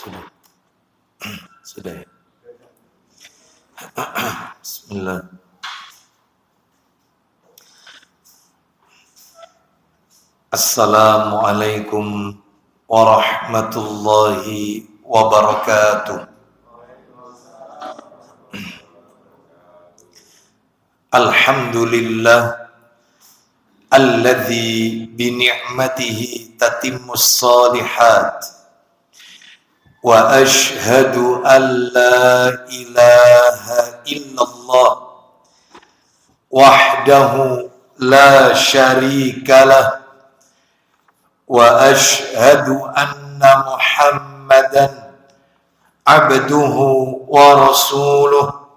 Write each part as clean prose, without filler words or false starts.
Sudah. Sudah ya. Bismillah. Assalamualaikum warahmatullahi wabarakatuh. Alhamdulillah alladzi bi ni'matihi tatimmus shalihat. Wa ashhadu an la ilaha illallah wahdahu la syarika lah wa ashhadu anna Muhammadan abduhu wa rasuluh.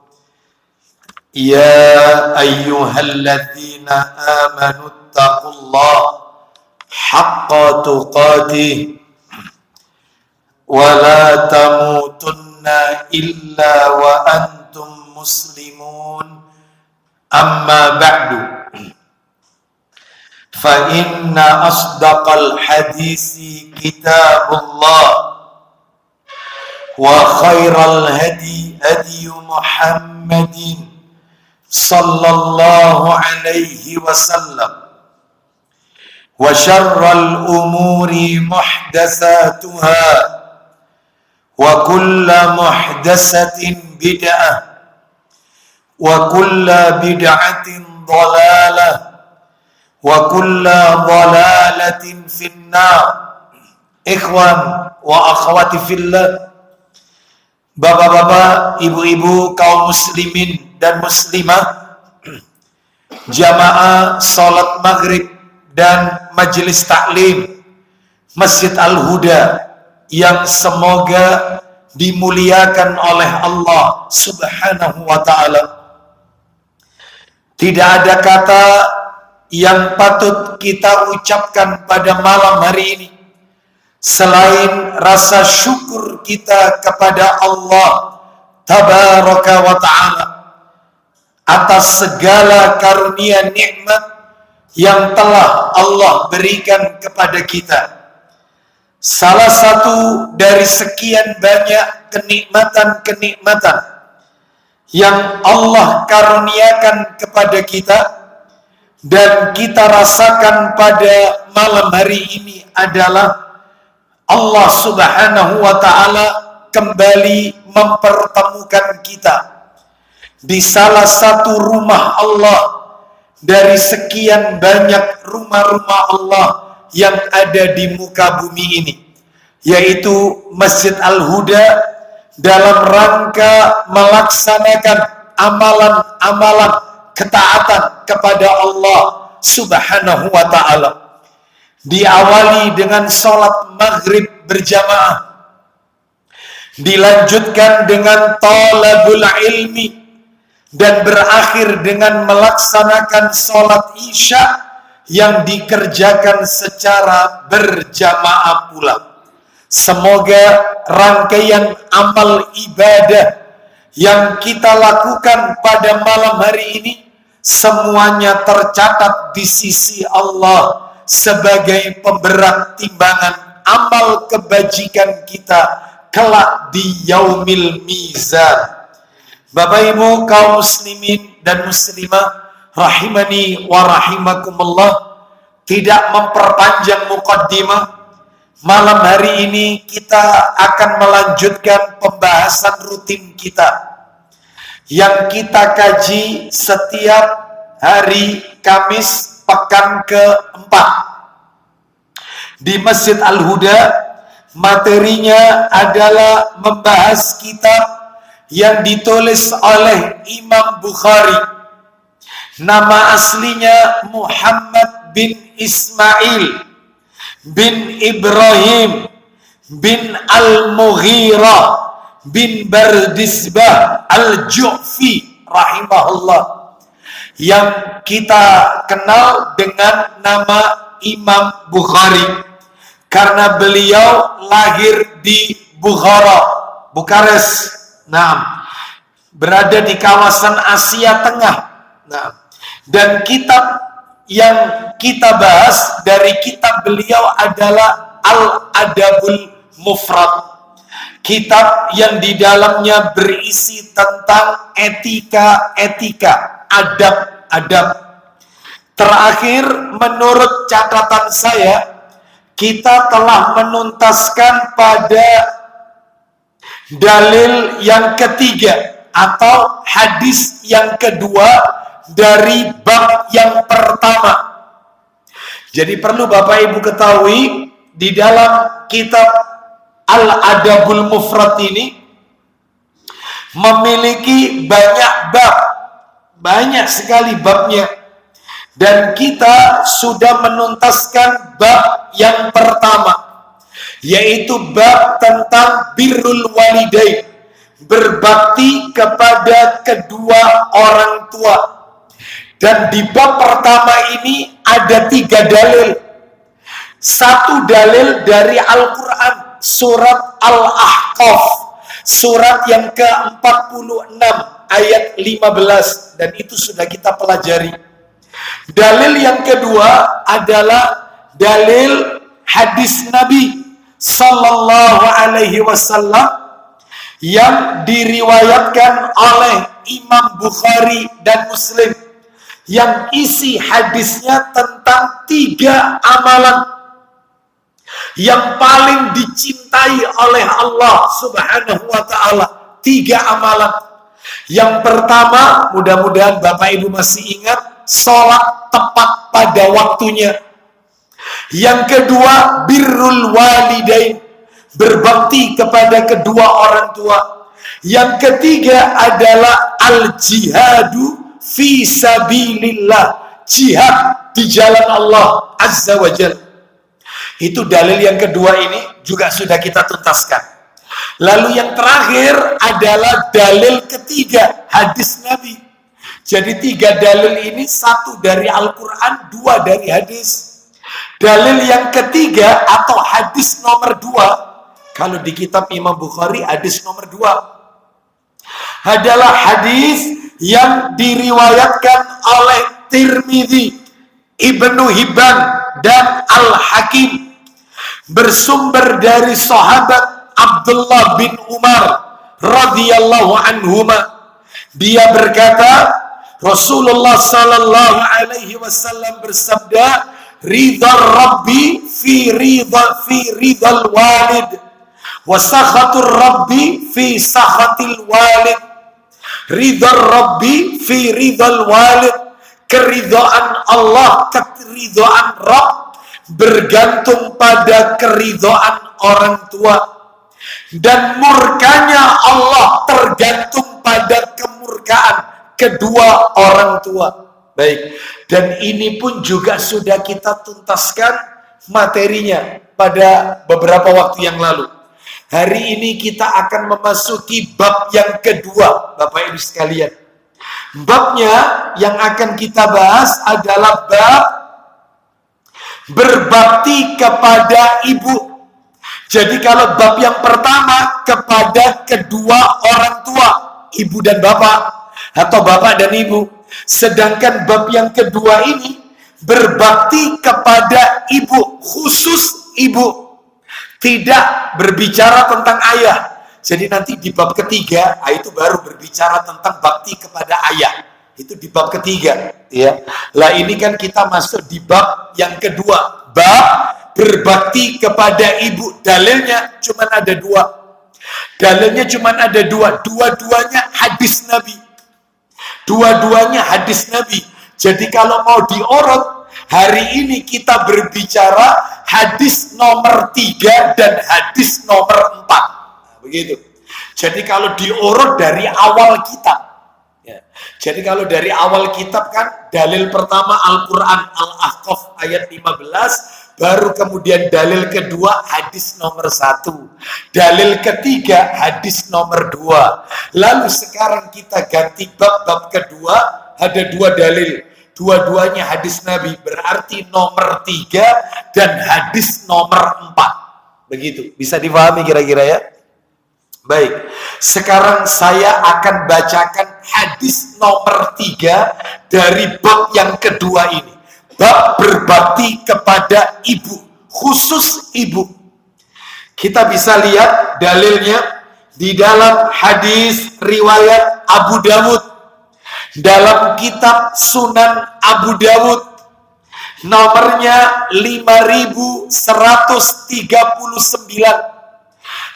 Ya ayyuhalladzina amanu taqullaha haqqa tuqatih wa la tamutunna illa wa antum muslimun. Amma ba'du, fa inna asdaqal hadisi kitabullah wa khairal hadi hadi Muhammadin sallallahu alaihi wasallam wa syarral umuri muhdatsatuha wa kulla muhdatsatin bid'ah wa kulla bid'atin dhalalah wa kulla dhalalatin finnar. Ikhwan wa akhwati fillah, bapak-bapak, ibu-ibu, kaum muslimin dan muslimah, jamaah salat maghrib dan majelis taklim Masjid Al-Huda yang semoga dimuliakan oleh Allah Subhanahu wa ta'ala. Tidak ada kata yang patut kita ucapkan pada malam hari ini selain rasa syukur kita kepada Allah Tabaraka wa ta'ala atas segala karunia nikmat yang telah Allah berikan kepada kita. Salah satu dari sekian banyak kenikmatan-kenikmatan yang Allah karuniakan kepada kita dan kita rasakan pada malam hari ini adalah Allah Subhanahu wa ta'ala kembali mempertemukan kita di salah satu rumah Allah dari sekian banyak rumah-rumah Allah yang ada di muka bumi ini, yaitu Masjid Al-Huda, dalam rangka melaksanakan amalan-amalan ketaatan kepada Allah Subhanahu wa ta'ala. Diawali dengan sholat maghrib berjamaah, dilanjutkan dengan talabul ilmi, dan berakhir dengan melaksanakan sholat isya yang dikerjakan secara berjamaah pula. Semoga rangkaian amal ibadah yang kita lakukan pada malam hari ini semuanya tercatat di sisi Allah sebagai pemberat timbangan amal kebajikan kita kelak di yaumil mizan. Bapak Ibu kaum muslimin dan muslimah rahimani wa rahimakumullah, tidak memperpanjang muqaddimah, malam hari ini kita akan melanjutkan pembahasan rutin kita yang kita kaji setiap hari Kamis pekan keempat di Masjid Al-Huda. Materinya adalah membahas kitab yang ditulis oleh Imam Bukhari. Nama aslinya Muhammad bin Ismail bin Ibrahim bin Al-Mughirah bin Bardisbah Al-Ju'fi rahimahullah, yang kita kenal dengan nama Imam Bukhari karena beliau lahir di Bukares, berada di kawasan Asia Tengah. Dan kitab yang kita bahas dari kitab beliau adalah Al-Adabul Mufrad. Kitab yang di dalamnya berisi tentang etika-etika, adab-adab. Terakhir, menurut catatan saya, kita telah menuntaskan pada dalil yang ketiga atau hadis yang kedua dari bab yang pertama. Jadi perlu Bapak Ibu ketahui, di dalam kitab Al-Adabul Mufrad ini memiliki banyak bab, banyak sekali babnya. Dan kita sudah menuntaskan bab yang pertama, yaitu bab tentang birrul walidain, berbakti kepada kedua orang tua. Dan di bab pertama ini ada 3 dalil. Satu dalil dari Al-Quran, surat Al-Ahqaf, surat yang ke-46 ayat 15, dan itu sudah kita pelajari. Dalil yang kedua adalah dalil hadis Nabi Sallallahu Alaihi Wasallam yang diriwayatkan oleh Imam Bukhari dan Muslim, yang isi hadisnya tentang 3 amalan yang paling dicintai oleh Allah Subhanahu wa Ta'ala. 3 amalan. Yang pertama, mudah-mudahan Bapak Ibu masih ingat, sholat tepat pada waktunya. Yang kedua, birrul walidain, berbakti kepada kedua orang tua. Yang ketiga adalah al-jihadu fi sabilillah, jihad di jalan Allah Azza wa Jalla. Itu dalil yang kedua, ini juga sudah kita tuntaskan. Lalu yang terakhir adalah dalil ketiga, hadis Nabi. Jadi 3 dalil ini, 1 dari Al-Quran, 2 dari hadis. Dalil yang ketiga atau hadis nomor 2, kalau di kitab Imam Bukhari hadis nomor 2, adalah hadis yang diriwayatkan oleh Tirmidzi, Ibnu Hibban, dan Al-Hakim, bersumber dari sahabat Abdullah bin Umar radhiyallahu anhuma. Dia berkata, Rasulullah sallallahu alaihi wasallam bersabda, ridha Rabbi fi ridhal walid, wa sakhatur Rabbi fi sakhatil walid. Ridha Rabbi fi ridhal walid, keridhaan Allah, keridhaan Rabb bergantung pada keridhaan orang tua, dan murkanya Allah tergantung pada kemurkaan kedua orang tua. Baik, dan ini pun juga sudah kita tuntaskan materinya pada beberapa waktu yang lalu. Hari ini kita akan memasuki bab yang kedua, Bapak Ibu sekalian. Babnya yang akan kita bahas adalah bab berbakti kepada ibu. Jadi kalau bab yang pertama kepada kedua orang tua, ibu dan bapak, atau bapak dan ibu. Sedangkan bab yang kedua ini berbakti kepada ibu, khusus ibu. Tidak berbicara tentang ayah. Jadi nanti di bab ketiga, itu baru berbicara tentang bakti kepada ayah. Itu di bab ketiga, ya. Lah ini kan kita masuk di bab yang kedua, bab berbakti kepada ibu. Dalilnya cuma ada 2. Dalilnya cuma ada 2. Dua-duanya hadis Nabi. Dua-duanya hadis Nabi. Jadi kalau mau diurut, hari ini kita berbicara hadis nomor 3 dan hadis nomor 4. Nah, begitu. Jadi kalau diurut dari awal kitab, ya. Jadi kalau dari awal kitab kan dalil pertama Al-Quran Al-Ahqaf ayat 15, baru kemudian dalil kedua hadis nomor 1, dalil ketiga hadis nomor 2. Lalu sekarang kita ganti bab kedua, ada 2 dalil, dua-duanya hadis Nabi, berarti nomor 3 dan hadis nomor 4. Begitu, bisa dipahami kira-kira ya? Baik, sekarang saya akan bacakan hadis nomor 3 dari bab yang kedua ini. Bab berbakti kepada ibu, khusus ibu. Kita bisa lihat dalilnya di dalam hadis riwayat Abu Dawud, dalam kitab Sunan Abu Dawud, nomornya 5139.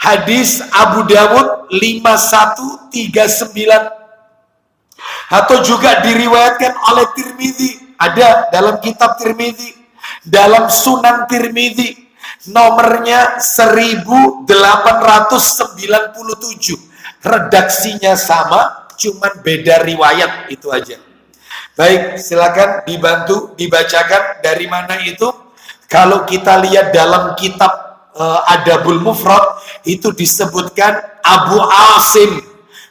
Hadis Abu Dawud 5139. Atau juga diriwayatkan oleh Tirmidzi, ada dalam kitab Tirmidzi, dalam Sunan Tirmidzi, nomornya 1897. Redaksinya sama, cuman beda riwayat, itu aja. Baik, silakan dibantu dibacakan dari mana itu. Kalau kita lihat dalam kitab Adabul Mufrad, itu disebutkan Abu Asim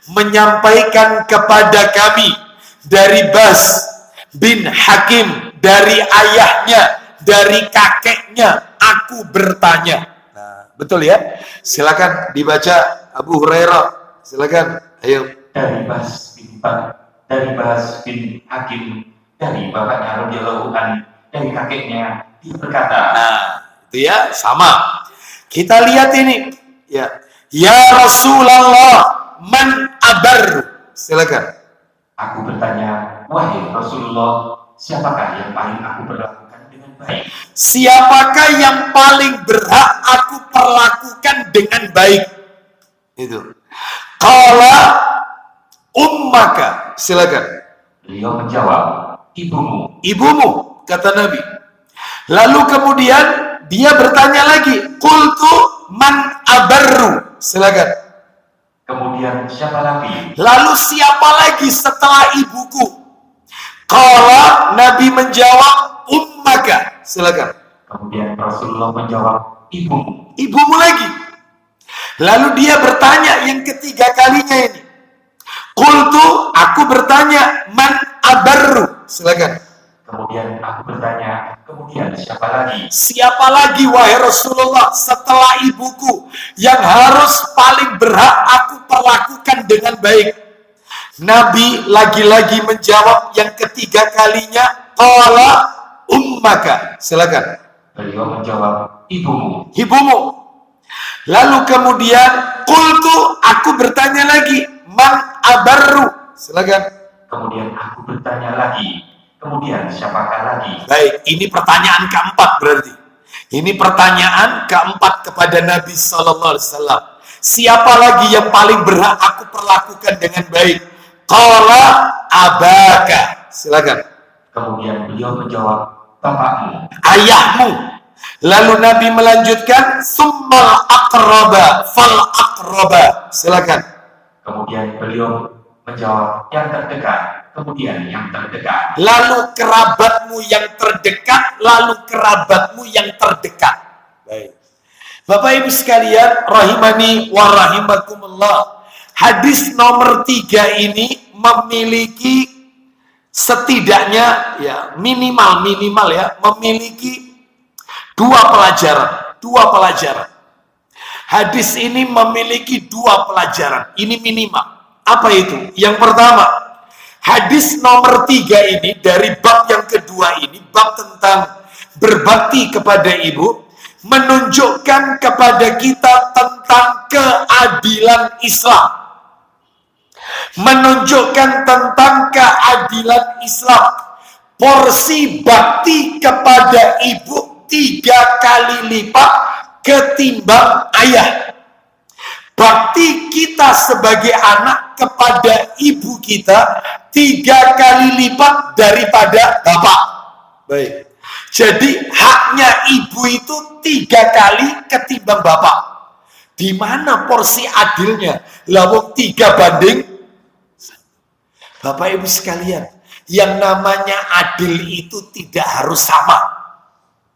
menyampaikan kepada kami dari Bas bin Hakim, dari ayahnya, dari kakeknya, aku bertanya. Nah, betul ya? Silakan dibaca Abu Hurairah. Silakan, ayo. Dari Bas bin Hakim, dari bapaknya radhiyallahu anhu, dari kakeknya, dia berkata. Nah, itu ya, sama. Kita lihat ini, ya. Ya Rasulullah, man abarru. Silakan. Aku bertanya, wahai Rasulullah, siapakah yang paling aku perlakukan dengan baik? Siapakah yang paling berhak aku perlakukan dengan baik? Itu. Qala ummaka. Silakan. Beliau menjawab, ibumu. Ibumu, kata Nabi. Lalu kemudian dia bertanya lagi, qultu man abarru. Silakan. Kemudian siapa lagi? Lalu siapa lagi setelah ibuku? Qala, Nabi menjawab, ummaka. Silakan. Kemudian Rasulullah menjawab, ibumu. Ibumu lagi. Lalu dia bertanya yang ketiga kalinya ini. Qultu, aku bertanya, man abarru. Silakan. Kemudian aku bertanya, kemudian siapa lagi? Siapa lagi wahai Rasulullah setelah ibuku yang harus paling berhak aku perlakukan dengan baik? Nabi lagi-lagi menjawab yang ketiga kalinya, qala ummaka. Silakan. Beliau menjawab, ibumu. Ibumu. Lalu kemudian qultu, aku bertanya lagi, man abarru. Silakan. Kemudian aku bertanya lagi, kemudian siapakah lagi? Baik, ini pertanyaan keempat berarti. Ini pertanyaan keempat kepada Nabi Sallallahu Alaihi Wasallam. Siapa lagi yang paling berhak aku perlakukan dengan baik? Qala abaka. Silakan. Kemudian beliau menjawab, bapakmu. Ayahmu. Lalu Nabi melanjutkan, summal aqraba fal aqraba. Silakan. Kemudian beliau menjawab, yang terdekat. Kemudian yang terdekat. Lalu kerabatmu yang terdekat, lalu kerabatmu yang terdekat. Baik. Bapak Ibu sekalian, rahimani wa rahimakumullah. Hadis nomor 3 ini memiliki setidaknya ya minimal ya memiliki dua pelajaran. Hadis ini memiliki 2 pelajaran. Ini minimal. Apa itu? Yang pertama, hadis nomor 3 ini dari bab yang kedua ini, bab tentang berbakti kepada ibu, menunjukkan kepada kita tentang keadilan Islam. Menunjukkan tentang keadilan Islam. Porsi bakti kepada ibu 3 kali lipat ketimbang ayah. Bakti kita sebagai anak kepada ibu kita 3 kali lipat daripada bapak. Baik. Jadi haknya ibu itu 3 kali ketimbang bapak. Di mana porsi adilnya? Lawang 3 banding. Bapak Ibu sekalian, yang namanya adil itu tidak harus sama.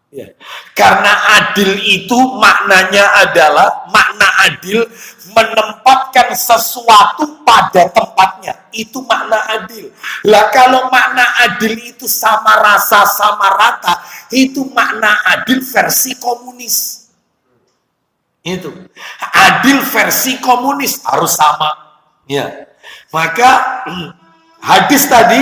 Ya. Karena adil itu maknanya adalah, makna adil menempatkan sesuatu pada tempatnya. Itu makna adil. Lah kalau makna adil itu sama rasa, sama rata, itu makna adil versi komunis. Itu. Adil versi komunis harus sama. Ya. Maka hadis tadi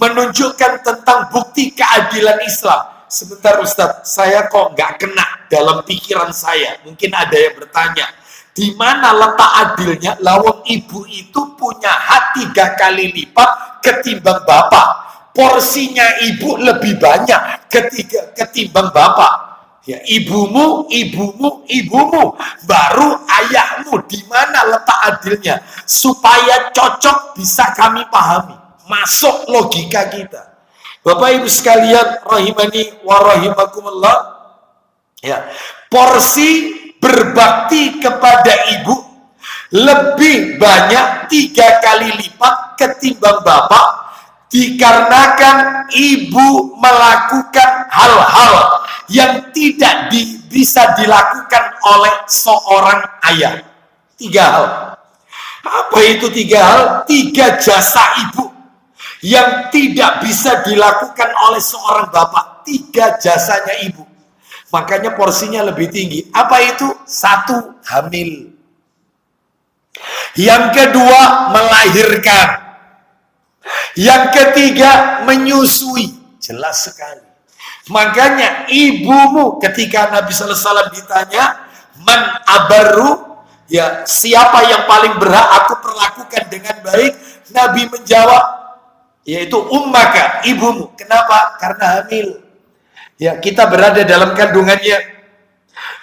menunjukkan tentang bukti keadilan Islam. Sebentar Ustadz, saya kok nggak kena dalam pikiran saya. Mungkin ada yang bertanya, di mana letak adilnya? Lawang ibu itu punya hak 3 kali lipat ketimbang bapak. Porsinya ibu lebih banyak ketimbang bapak. Ya, ibumu, baru ayahmu. Di mana letak adilnya? Supaya cocok bisa kami pahami. Masuk logika kita. Bapak Ibu sekalian, rahimani wa rahimakumullah. Ya, porsi berbakti kepada ibu lebih banyak 3 kali lipat ketimbang bapak, dikarenakan ibu melakukan hal-hal yang tidak bisa dilakukan oleh seorang ayah. 3 hal. Apa itu 3 hal? 3 jasa ibu yang tidak bisa dilakukan oleh seorang bapak. 3 jasanya ibu. Makanya porsinya lebih tinggi. Apa itu? 1, hamil. Yang kedua, melahirkan. Yang ketiga, menyusui. Jelas sekali. Makanya ibumu ketika Nabi sallallahu alaihi wasallam ditanya, "Man abaru?" Ya, siapa yang paling berhak aku perlakukan dengan baik? Nabi menjawab, yaitu ummaka, ibumu. Kenapa? Karena hamil. Ya, kita berada dalam kandungannya.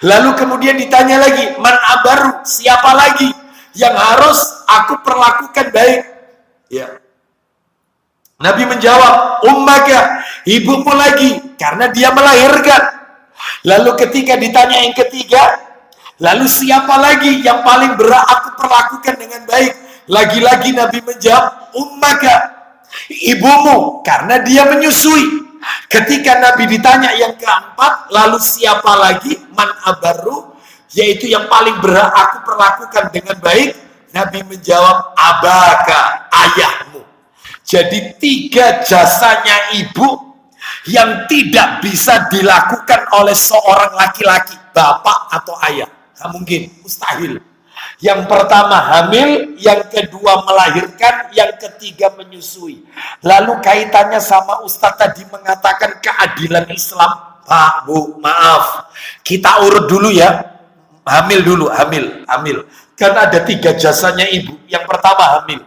Lalu kemudian ditanya lagi, man abaru, siapa lagi yang harus aku perlakukan baik? Ya. Nabi menjawab, ummaka, ibumu lagi, karena dia melahirkan. Lalu ketika ditanya yang ketiga, lalu siapa lagi yang paling berhak aku perlakukan dengan baik? Lagi-lagi Nabi menjawab, ummaka, ibumu, karena dia menyusui. Ketika Nabi ditanya yang keempat, lalu siapa lagi? Man abaru, yaitu yang paling berhak aku perlakukan dengan baik. Nabi menjawab, abaka, ayahmu. Jadi 3 jasanya ibu yang tidak bisa dilakukan oleh seorang laki-laki, bapak atau ayah. Nggak mungkin, mustahil. Yang pertama hamil, yang kedua melahirkan, yang ketiga menyusui. Lalu kaitannya sama Ustadz tadi mengatakan keadilan Islam. Pak, Bu, maaf. Kita urut dulu ya. Hamil dulu, hamil. Kan ada 3 jasanya ibu. Yang pertama hamil.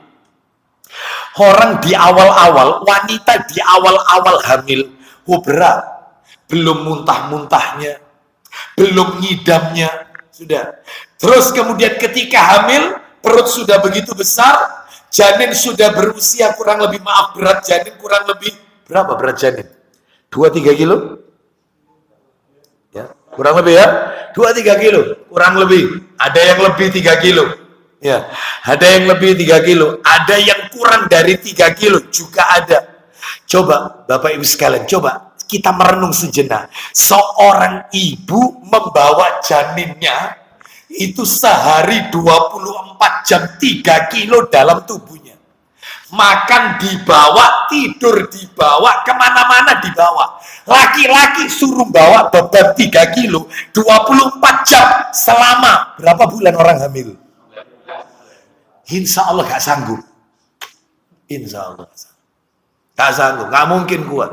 Orang di awal-awal, wanita di awal-awal hamil, berat. Belum muntah-muntahnya, belum ngidamnya, sudah. Terus kemudian ketika hamil, perut sudah begitu besar, janin sudah berusia kurang lebih, berat janin kurang lebih, berapa berat janin? 2-3 kilo? Ya, kurang lebih ya, 2-3 kilo, kurang lebih. Ada yang lebih 3 kilo. Ya, ada yang lebih 3 kilo. Ada yang kurang dari 3 kilo, juga ada. Coba, Bapak Ibu sekalian, coba kita merenung sejenak. Seorang ibu membawa janinnya, itu sehari 24 jam 3 kilo dalam tubuhnya. Makan dibawa, tidur dibawa, kemana-mana dibawa. Laki-laki suruh bawa beban 3 kilo 24 jam selama berapa bulan orang hamil? Insya Allah gak sanggup. Insya Allah gak sanggup, gak mungkin kuat.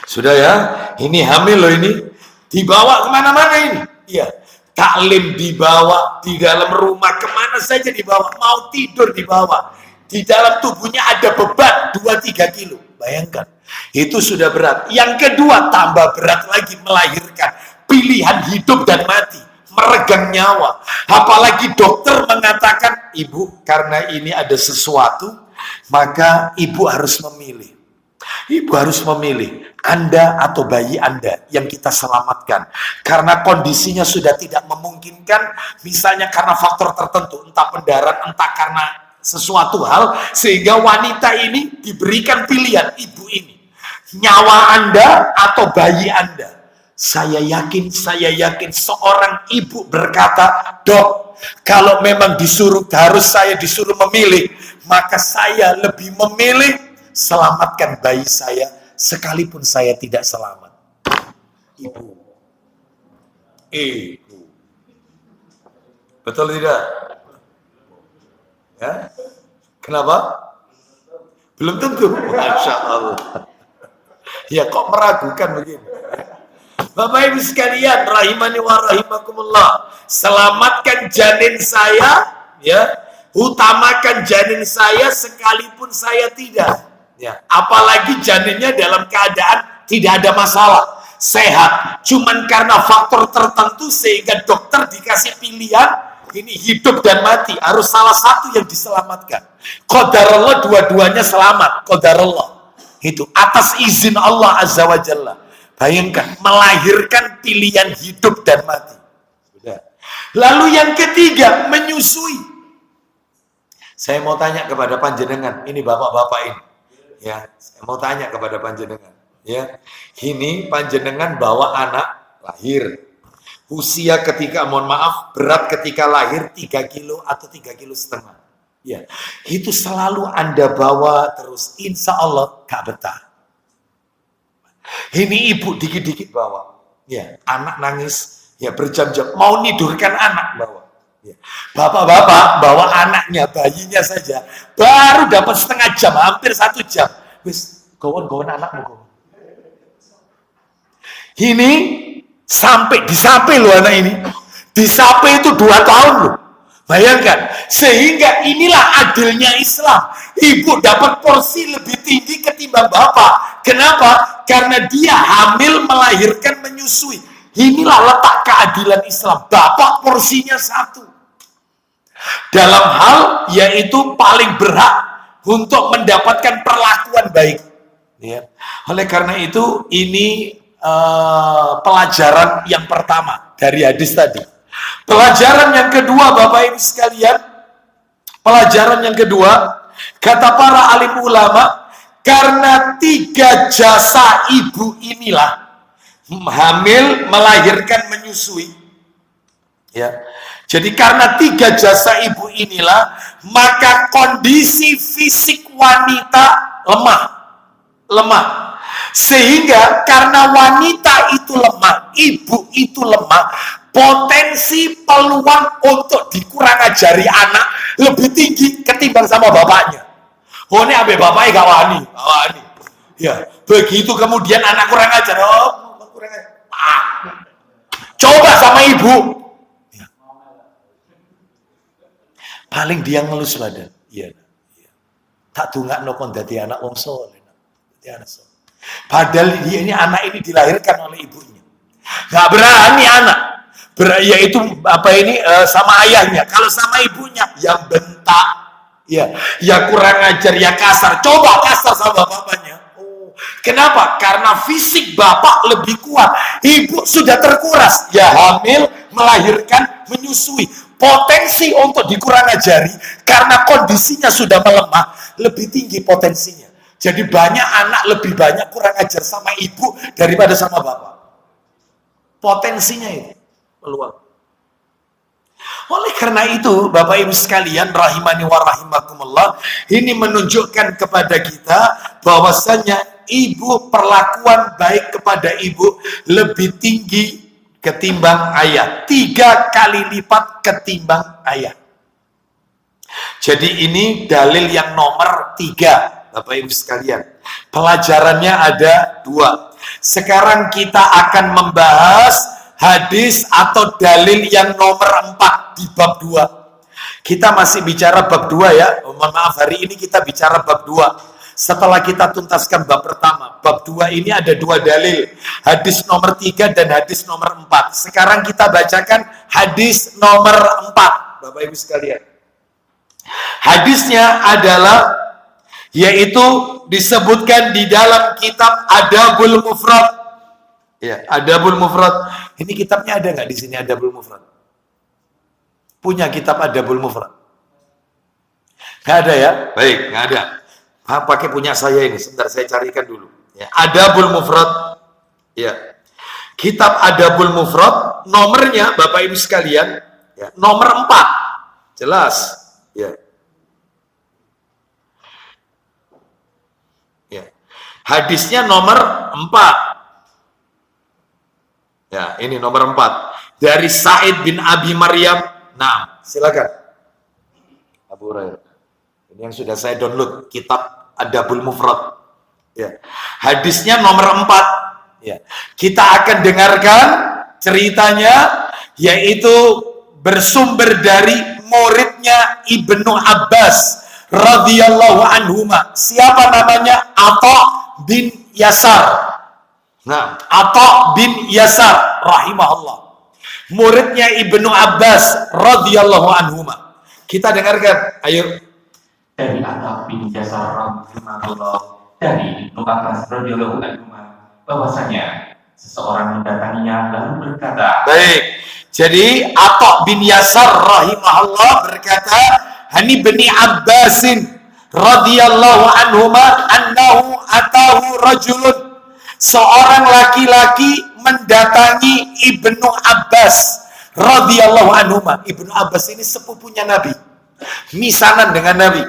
Sudah ya, ini hamil loh ini. Dibawa kemana-mana ini. Iya. Taklim dibawa, di dalam rumah kemana saja dibawa, mau tidur dibawa. Di dalam tubuhnya ada beban 2-3 kilo. Bayangkan, itu sudah berat. Yang kedua, tambah berat lagi, melahirkan. Pilihan hidup dan mati, meregang nyawa. Apalagi dokter mengatakan, ibu karena ini ada sesuatu, maka ibu harus memilih. Ibu harus memilih Anda atau bayi Anda yang kita selamatkan. Karena kondisinya sudah tidak memungkinkan, misalnya karena faktor tertentu, entah pendarahan, entah karena sesuatu hal, sehingga wanita ini diberikan pilihan, ibu ini. Nyawa Anda atau bayi Anda. Saya yakin seorang ibu berkata, dok, kalau memang saya disuruh memilih, maka saya lebih memilih selamatkan bayi saya, sekalipun saya tidak selamat. Ibu. Betul tidak? Ya? Kenapa? Belum tentu. Masya Allah. Ya kok meragukan begini? Bapak Ibu sekalian, rahimani wa rahimakumullah. Selamatkan janin saya, ya. Utamakan janin saya sekalipun saya tidak. Ya, apalagi janinnya dalam keadaan tidak ada masalah, sehat. Cuman karena faktor tertentu sehingga dokter dikasih pilihan, ini hidup dan mati, harus salah satu yang diselamatkan. Qadarullah, dua-duanya selamat. Qadarullah. Itu atas izin Allah Azza wa Jalla. Bayangkan, melahirkan pilihan hidup dan mati. Sudah. Lalu yang ketiga, menyusui. Saya mau tanya kepada panjenengan, ini bapak-bapak ini. Ya, saya mau tanya kepada panjenengan. Ya, ini panjenengan bawa anak lahir. Usia ketika, mohon maaf, berat ketika lahir 3 kilo atau 3,5 kilo. Ya, itu selalu Anda bawa terus. Insya Allah gak betah. Ini ibu dikit-dikit bawa, ya, anak nangis, ya berjam-jam, mau nidurkan anak bawa, ya. Bapak-bapak bawa anaknya, bayinya saja, baru dapat setengah jam, hampir 1 jam, wis, gowon anakmu. Ini sampai disape loh anak ini, disape itu 2 tahun loh. Bayangkan, sehingga inilah adilnya Islam. Ibu dapat porsi lebih tinggi ketimbang bapak. Kenapa? Karena dia hamil, melahirkan, menyusui. Inilah letak keadilan Islam. Bapak porsinya 1. Dalam hal yaitu paling berhak untuk mendapatkan perlakuan baik. Ya. Oleh karena itu, ini pelajaran yang pertama dari hadis tadi. Pelajaran yang kedua, Bapak Ibu sekalian, pelajaran yang kedua, kata para alim ulama, karena 3 jasa ibu inilah, hamil, melahirkan, menyusui, ya. Jadi karena 3 jasa ibu inilah, maka kondisi fisik wanita lemah. Sehingga karena wanita itu lemah, ibu itu lemah, potensi peluang untuk dikurang ajari anak lebih tinggi ketimbang sama bapaknya. Oh, ini abe bapaknya gak wani. Ya, begitu kemudian anak kurang ajar, kurang ajar. Coba sama ibu. Ya. Paling dia ngelus badan. Iya. Tak tungak kon dadi anak wong saleh. Dadi anak saleh. Padahal dia ini anak ini dilahirkan oleh ibunya. Gak berani anak. Yaitu sama ayahnya. Kalau sama ibunya yang bentak, ya kurang ajar, ya kasar. Coba kasar sama bapaknya. Kenapa? Karena fisik bapak lebih kuat. Ibu sudah terkuras, ya hamil, melahirkan, menyusui. Potensi untuk dikurang ajari karena kondisinya sudah melemah, lebih tinggi potensinya. Jadi banyak anak lebih banyak kurang ajar sama ibu daripada sama bapak. Potensinya itu. Peluang. Oleh karena itu, Bapak Ibu sekalian, rahimani wa rahimakumullah, ini menunjukkan kepada kita bahwasanya ibu, perlakuan baik kepada ibu lebih tinggi ketimbang ayah. 3 kali lipat ketimbang ayah. Jadi ini dalil yang nomor 3, Bapak Ibu sekalian. Pelajarannya ada 2. Sekarang kita akan membahas hadis atau dalil yang nomor 4 di bab 2. Kita masih bicara bab 2 ya. Mohon maaf, hari ini kita bicara bab 2. Setelah kita tuntaskan bab pertama, bab 2 ini ada 2 dalil. Hadis nomor 3 dan hadis nomor 4. Sekarang kita bacakan hadis nomor 4, Bapak Ibu sekalian. Hadisnya adalah, yaitu disebutkan di dalam kitab Adabul Mufrad. Ya, Adabul Mufrad. Ini kitabnya ada nggak di sini, Adabul Mufrad? Punya kitab Adabul Mufrad? Nggak ada ya? Baik, nggak ada. Pakai punya saya ini. Sebentar saya carikan dulu. Ya, Adabul Mufrad. Ya, kitab Adabul Mufrad. Nomornya, Bapak Ibu sekalian, ya, nomor 4. Jelas. Ya. Ya. Hadisnya nomor 4. Ya, ini nomor 4. Dari Sa'id bin Abi Maryam. Nah, silakan. Abu Hurairah. Ini yang sudah saya download, kitab Adabul Mufrad. Ya. Hadisnya nomor 4. Ya. Kita akan dengarkan ceritanya, yaitu bersumber dari muridnya Ibnu Abbas radhiyallahu anhuma. Siapa namanya? Atha bin Yasar. Nah, Atha bin Yasar rahimahullah. Muridnya Ibnu Abbas radhiyallahu anhuma. Kita dengarkan, ayo. Dari Atha bin Yasar rahimahullah, dari Ibnu Abbas radhiyallahu anhuma, bahwasanya seseorang mendatanginya lalu berkata. Baik. Jadi Atha bin Yasar rahimahullah berkata, "Hani bin Abbasin radhiyallahu anhuma annahu atahu rajulun." Seorang laki-laki mendatangi Ibnu Abbas radhiyallahu anhuma. Ibnu Abbas ini sepupunya Nabi, misanan dengan Nabi.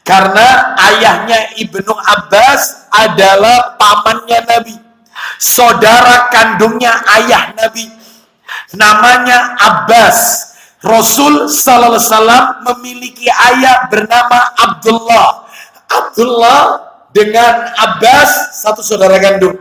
Karena ayahnya Ibnu Abbas adalah pamannya Nabi, saudara kandungnya ayah Nabi, namanya Abbas. Rasul sallallahu alaihi wasallam memiliki ayah bernama Abdullah. Abdullah dengan Abbas satu saudara kandung.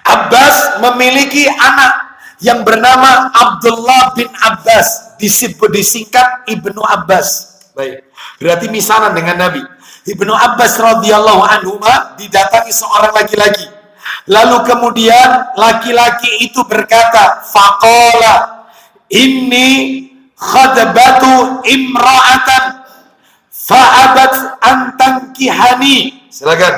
Abbas memiliki anak yang bernama Abdullah bin Abbas, disingkat Ibnu Abbas. Baik, berarti misanan dengan Nabi. Ibnu Abbas radhiyallahu anhu didatangi seorang laki-laki. Lalu kemudian laki-laki itu berkata, faqala inni khadbatu imra'atan fa'abat antankihani. Silakan.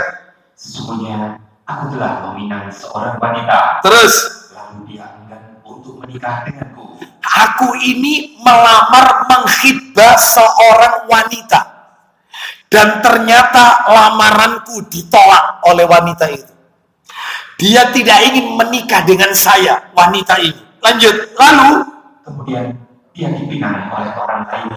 Sesungguhnya aku telah meminang seorang wanita. Terus. Lalu dia enggan untuk menikah denganku. Aku ini melamar menghibah seorang wanita. Dan ternyata lamaranku ditolak oleh wanita itu. Dia tidak ingin menikah dengan saya, wanita ini. Lanjut. Lalu. Kemudian dia dipinang oleh orang lain.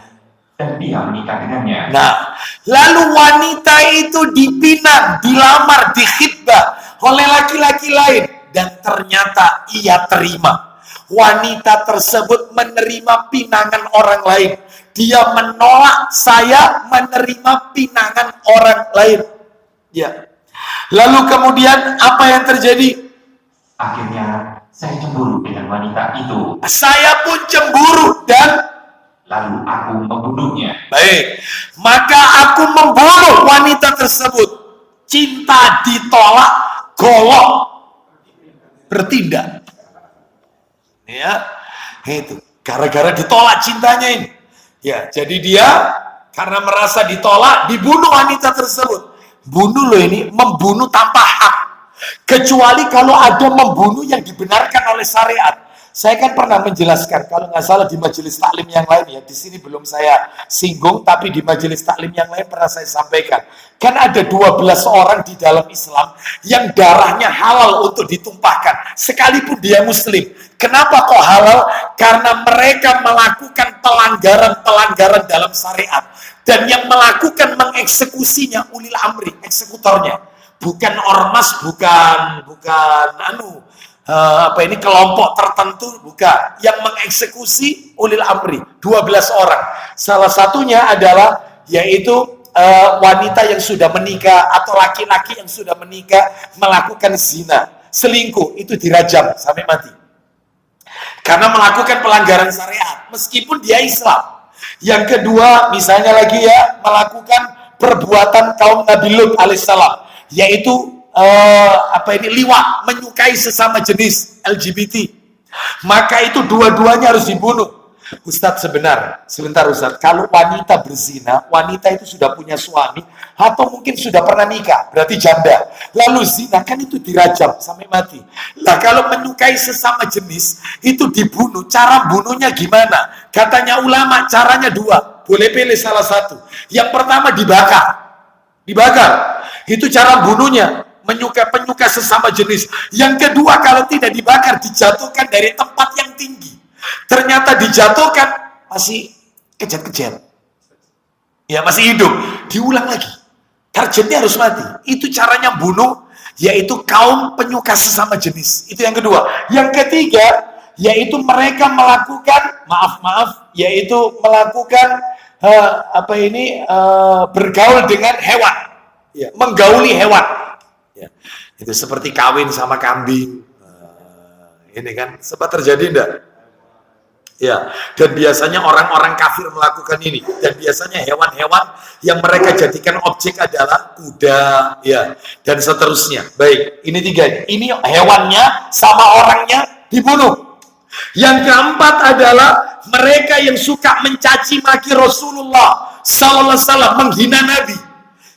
Dan dia menikah dengannya. Nah, lalu wanita itu dipinang, dilamar, dikhidbah oleh laki-laki lain. Dan ternyata ia terima. Wanita tersebut menerima pinangan orang lain. Dia menolak saya menerima pinangan orang lain. Ya. Lalu kemudian apa yang terjadi? Akhirnya saya cemburu dengan wanita itu. Saya pun cemburu dan lalu aku membunuhnya. Baik, maka aku membunuh wanita tersebut. Cinta ditolak, golok bertindak. Ya, itu gara-gara ditolak cintanya ini. Ya, jadi dia karena merasa ditolak, dibunuh wanita tersebut. Bunuh loh ini, membunuh tanpa hak. Kecuali kalau ada membunuh yang dibenarkan oleh syariat. Saya kan pernah menjelaskan, kalau nggak salah di majelis taklim yang lain ya, di sini belum saya singgung, tapi di majelis taklim yang lain pernah saya sampaikan. Kan ada 12 orang di dalam Islam yang darahnya halal untuk ditumpahkan, sekalipun dia muslim. Kenapa kok halal? Karena mereka melakukan pelanggaran-pelanggaran dalam syariat. Dan yang melakukan mengeksekusinya ulil amri, eksekutornya. Bukan ormas, bukan kelompok tertentu, bukan. Yang mengeksekusi ulil amri 12 orang. Salah satunya adalah yaitu wanita yang sudah menikah atau laki-laki yang sudah menikah melakukan zina, selingkuh, itu dirajam sampai mati. Karena melakukan pelanggaran syariat meskipun dia Islam. Yang kedua, misalnya lagi ya, melakukan perbuatan kaum Nabi Lut alaihissalam, yaitu liwat, menyukai sesama jenis LGBT. Maka itu dua-duanya harus dibunuh. Ustadz sebentar Ustadz, kalau wanita berzina, wanita itu sudah punya suami atau mungkin sudah pernah nikah, berarti janda. Lalu zina kan itu dirajam sampai mati. Lah kalau menyukai sesama jenis itu dibunuh, cara bunuhnya gimana? Katanya ulama caranya dua, boleh pilih salah satu. Yang pertama dibakar. Itu cara bunuhnya. Penyuka sesama jenis. Yang kedua, kalau tidak dibakar, dijatuhkan dari tempat yang tinggi. Ternyata dijatuhkan masih kejat-kejat. Ya masih hidup. Diulang lagi. Targetnya harus mati. Itu caranya bunuh, yaitu kaum penyuka sesama jenis. Itu yang kedua. Yang ketiga, yaitu mereka melakukan yaitu melakukan bergaul dengan hewan. Ya, menggauli hewan. Ya. Itu seperti kawin sama kambing. Ini kan sempat terjadi enggak? Ya, dan biasanya orang-orang kafir melakukan ini, dan biasanya hewan-hewan yang mereka jadikan objek adalah kuda, ya, dan seterusnya. Baik, ini 3. Ini hewannya sama orangnya dibunuh. Yang keempat adalah mereka yang suka mencaci maki Rasulullah sallallahu alaihi wasallam, menghina Nabi.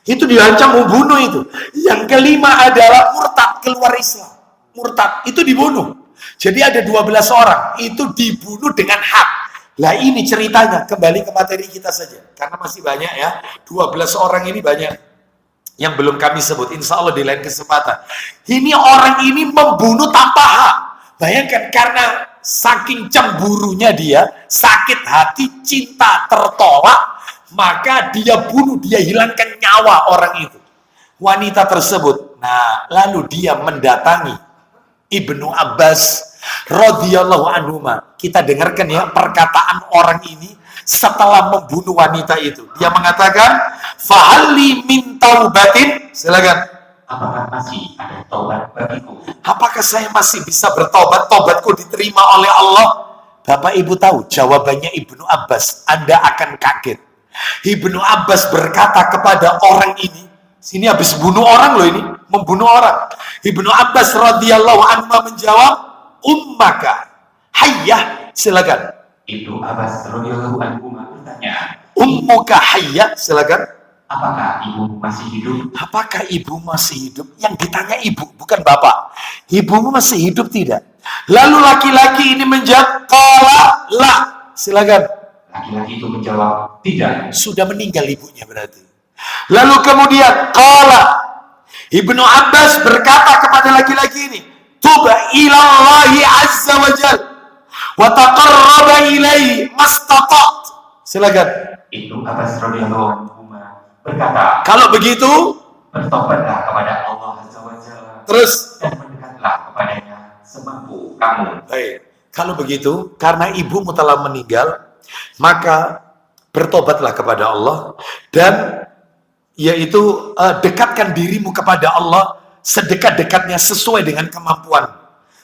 Itu diancam membunuh itu. Yang kelima adalah murtad, keluar Islam. Murtad itu dibunuh. Jadi ada 12 orang, itu dibunuh dengan hak. Lah ini ceritanya, kembali ke materi kita saja. Karena masih banyak ya, 12 orang ini banyak yang belum kami sebut. Insya Allah di lain kesempatan. Ini orang ini membunuh tanpa hak. Bayangkan, karena saking cemburunya dia, sakit hati, cinta tertolak, maka dia bunuh, dia hilangkan nyawa orang itu. Wanita tersebut, nah lalu dia mendatangi Ibnu Abbas radhiyallahu anhuma. Kita dengarkan ya perkataan orang ini setelah membunuh wanita itu. Dia mengatakan, "Fa'ali min taubatin." Silakan. Apakah masih ada taubat bagiku? Apakah saya masih bisa bertobat? Tobatku diterima oleh Allah? Bapak Ibu tahu jawabannya Ibnu Abbas. Anda akan kaget. Ibnu Abbas berkata kepada orang ini, sini habis bunuh orang loh ini, membunuh orang. Ibnu Abbas radhiyallahu anhu menjawab, "Ummaka hayyah." Silakan. Ibnu Abbas radhiyallahu anhu bertanya, "Ummuka hayyah." Silakan. apakah ibu masih hidup? Apakah ibu masih hidup? Yang ditanya ibu, bukan bapak. Ibumu masih hidup tidak? Lalu laki-laki ini menjawab, "Qala la." Silakan. Laki-laki itu menjawab, tidak. Sudah meninggal ibunya berarti. Lalu kemudian qala, Ibnu Abbas berkata kepada laki-laki ini, "Tuba ilallahi azza wa jal wa taqarraba ilaihi mastata'at." Silakan. Ibnu Abbas radhiyallahu anhu berkata, Kalau begitu, bertobatlah kepada Allah azza wa jalla terus dan mendekatlah kepadanya semampu kamu. baik. Kalau begitu, karena ibumu telah meninggal, maka bertobatlah kepada Allah dan yaitu dekatkan dirimu kepada Allah sedekat-dekatnya sesuai dengan kemampuan.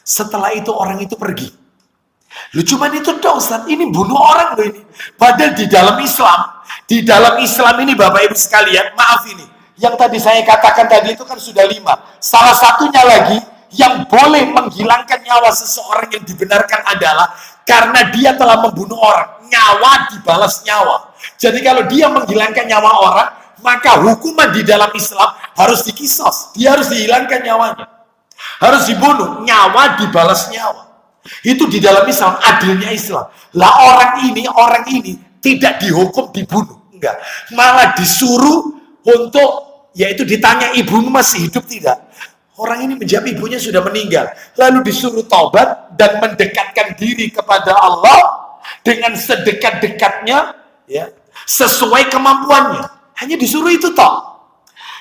Setelah itu orang itu pergi. Lu cuman itu dong Ustaz, ini bunuh orang loh ini. Padahal di dalam Islam ini Bapak Ibu sekalian, maaf ini, yang tadi saya katakan tadi itu kan sudah 5. Salah satunya lagi yang boleh menghilangkan nyawa seseorang yang dibenarkan adalah karena dia telah membunuh orang. Nyawa dibalas nyawa. Jadi kalau dia menghilangkan nyawa orang, maka hukuman di dalam Islam harus dikisos. Dia harus dihilangkan nyawanya. Harus dibunuh. Nyawa dibalas nyawa. Itu di dalam Islam, adilnya Islam. Lah orang ini tidak dihukum dibunuh. Enggak. Malah disuruh untuk, yaitu ditanya, ibumu masih hidup tidak? Orang ini menjawab ibunya sudah meninggal. Lalu disuruh taubat dan mendekatkan diri kepada Allah dengan sedekat-dekatnya, ya, sesuai kemampuannya. Hanya disuruh itu toh.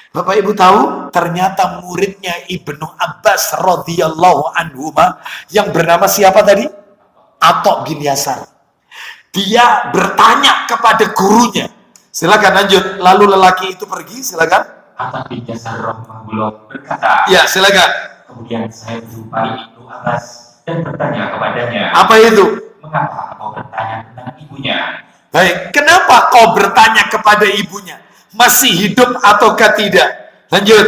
Bapak Ibu tahu, ternyata muridnya Ibnu Abbas radhiyallahu anhu yang bernama siapa tadi? Atok bin Yasar. Dia bertanya kepada gurunya. Silakan lanjut. Lalu lelaki itu pergi, silakan. Atok bin Yasar rahimahullah berkata, Ya, silakan. kemudian saya menjumpai Ibnu Abbas dan bertanya kepadanya, Apa itu? mengapa kau bertanya tentang ibunya? Baik, kenapa kau bertanya kepada ibunya? Masih hidup ataukah tidak? Lanjut.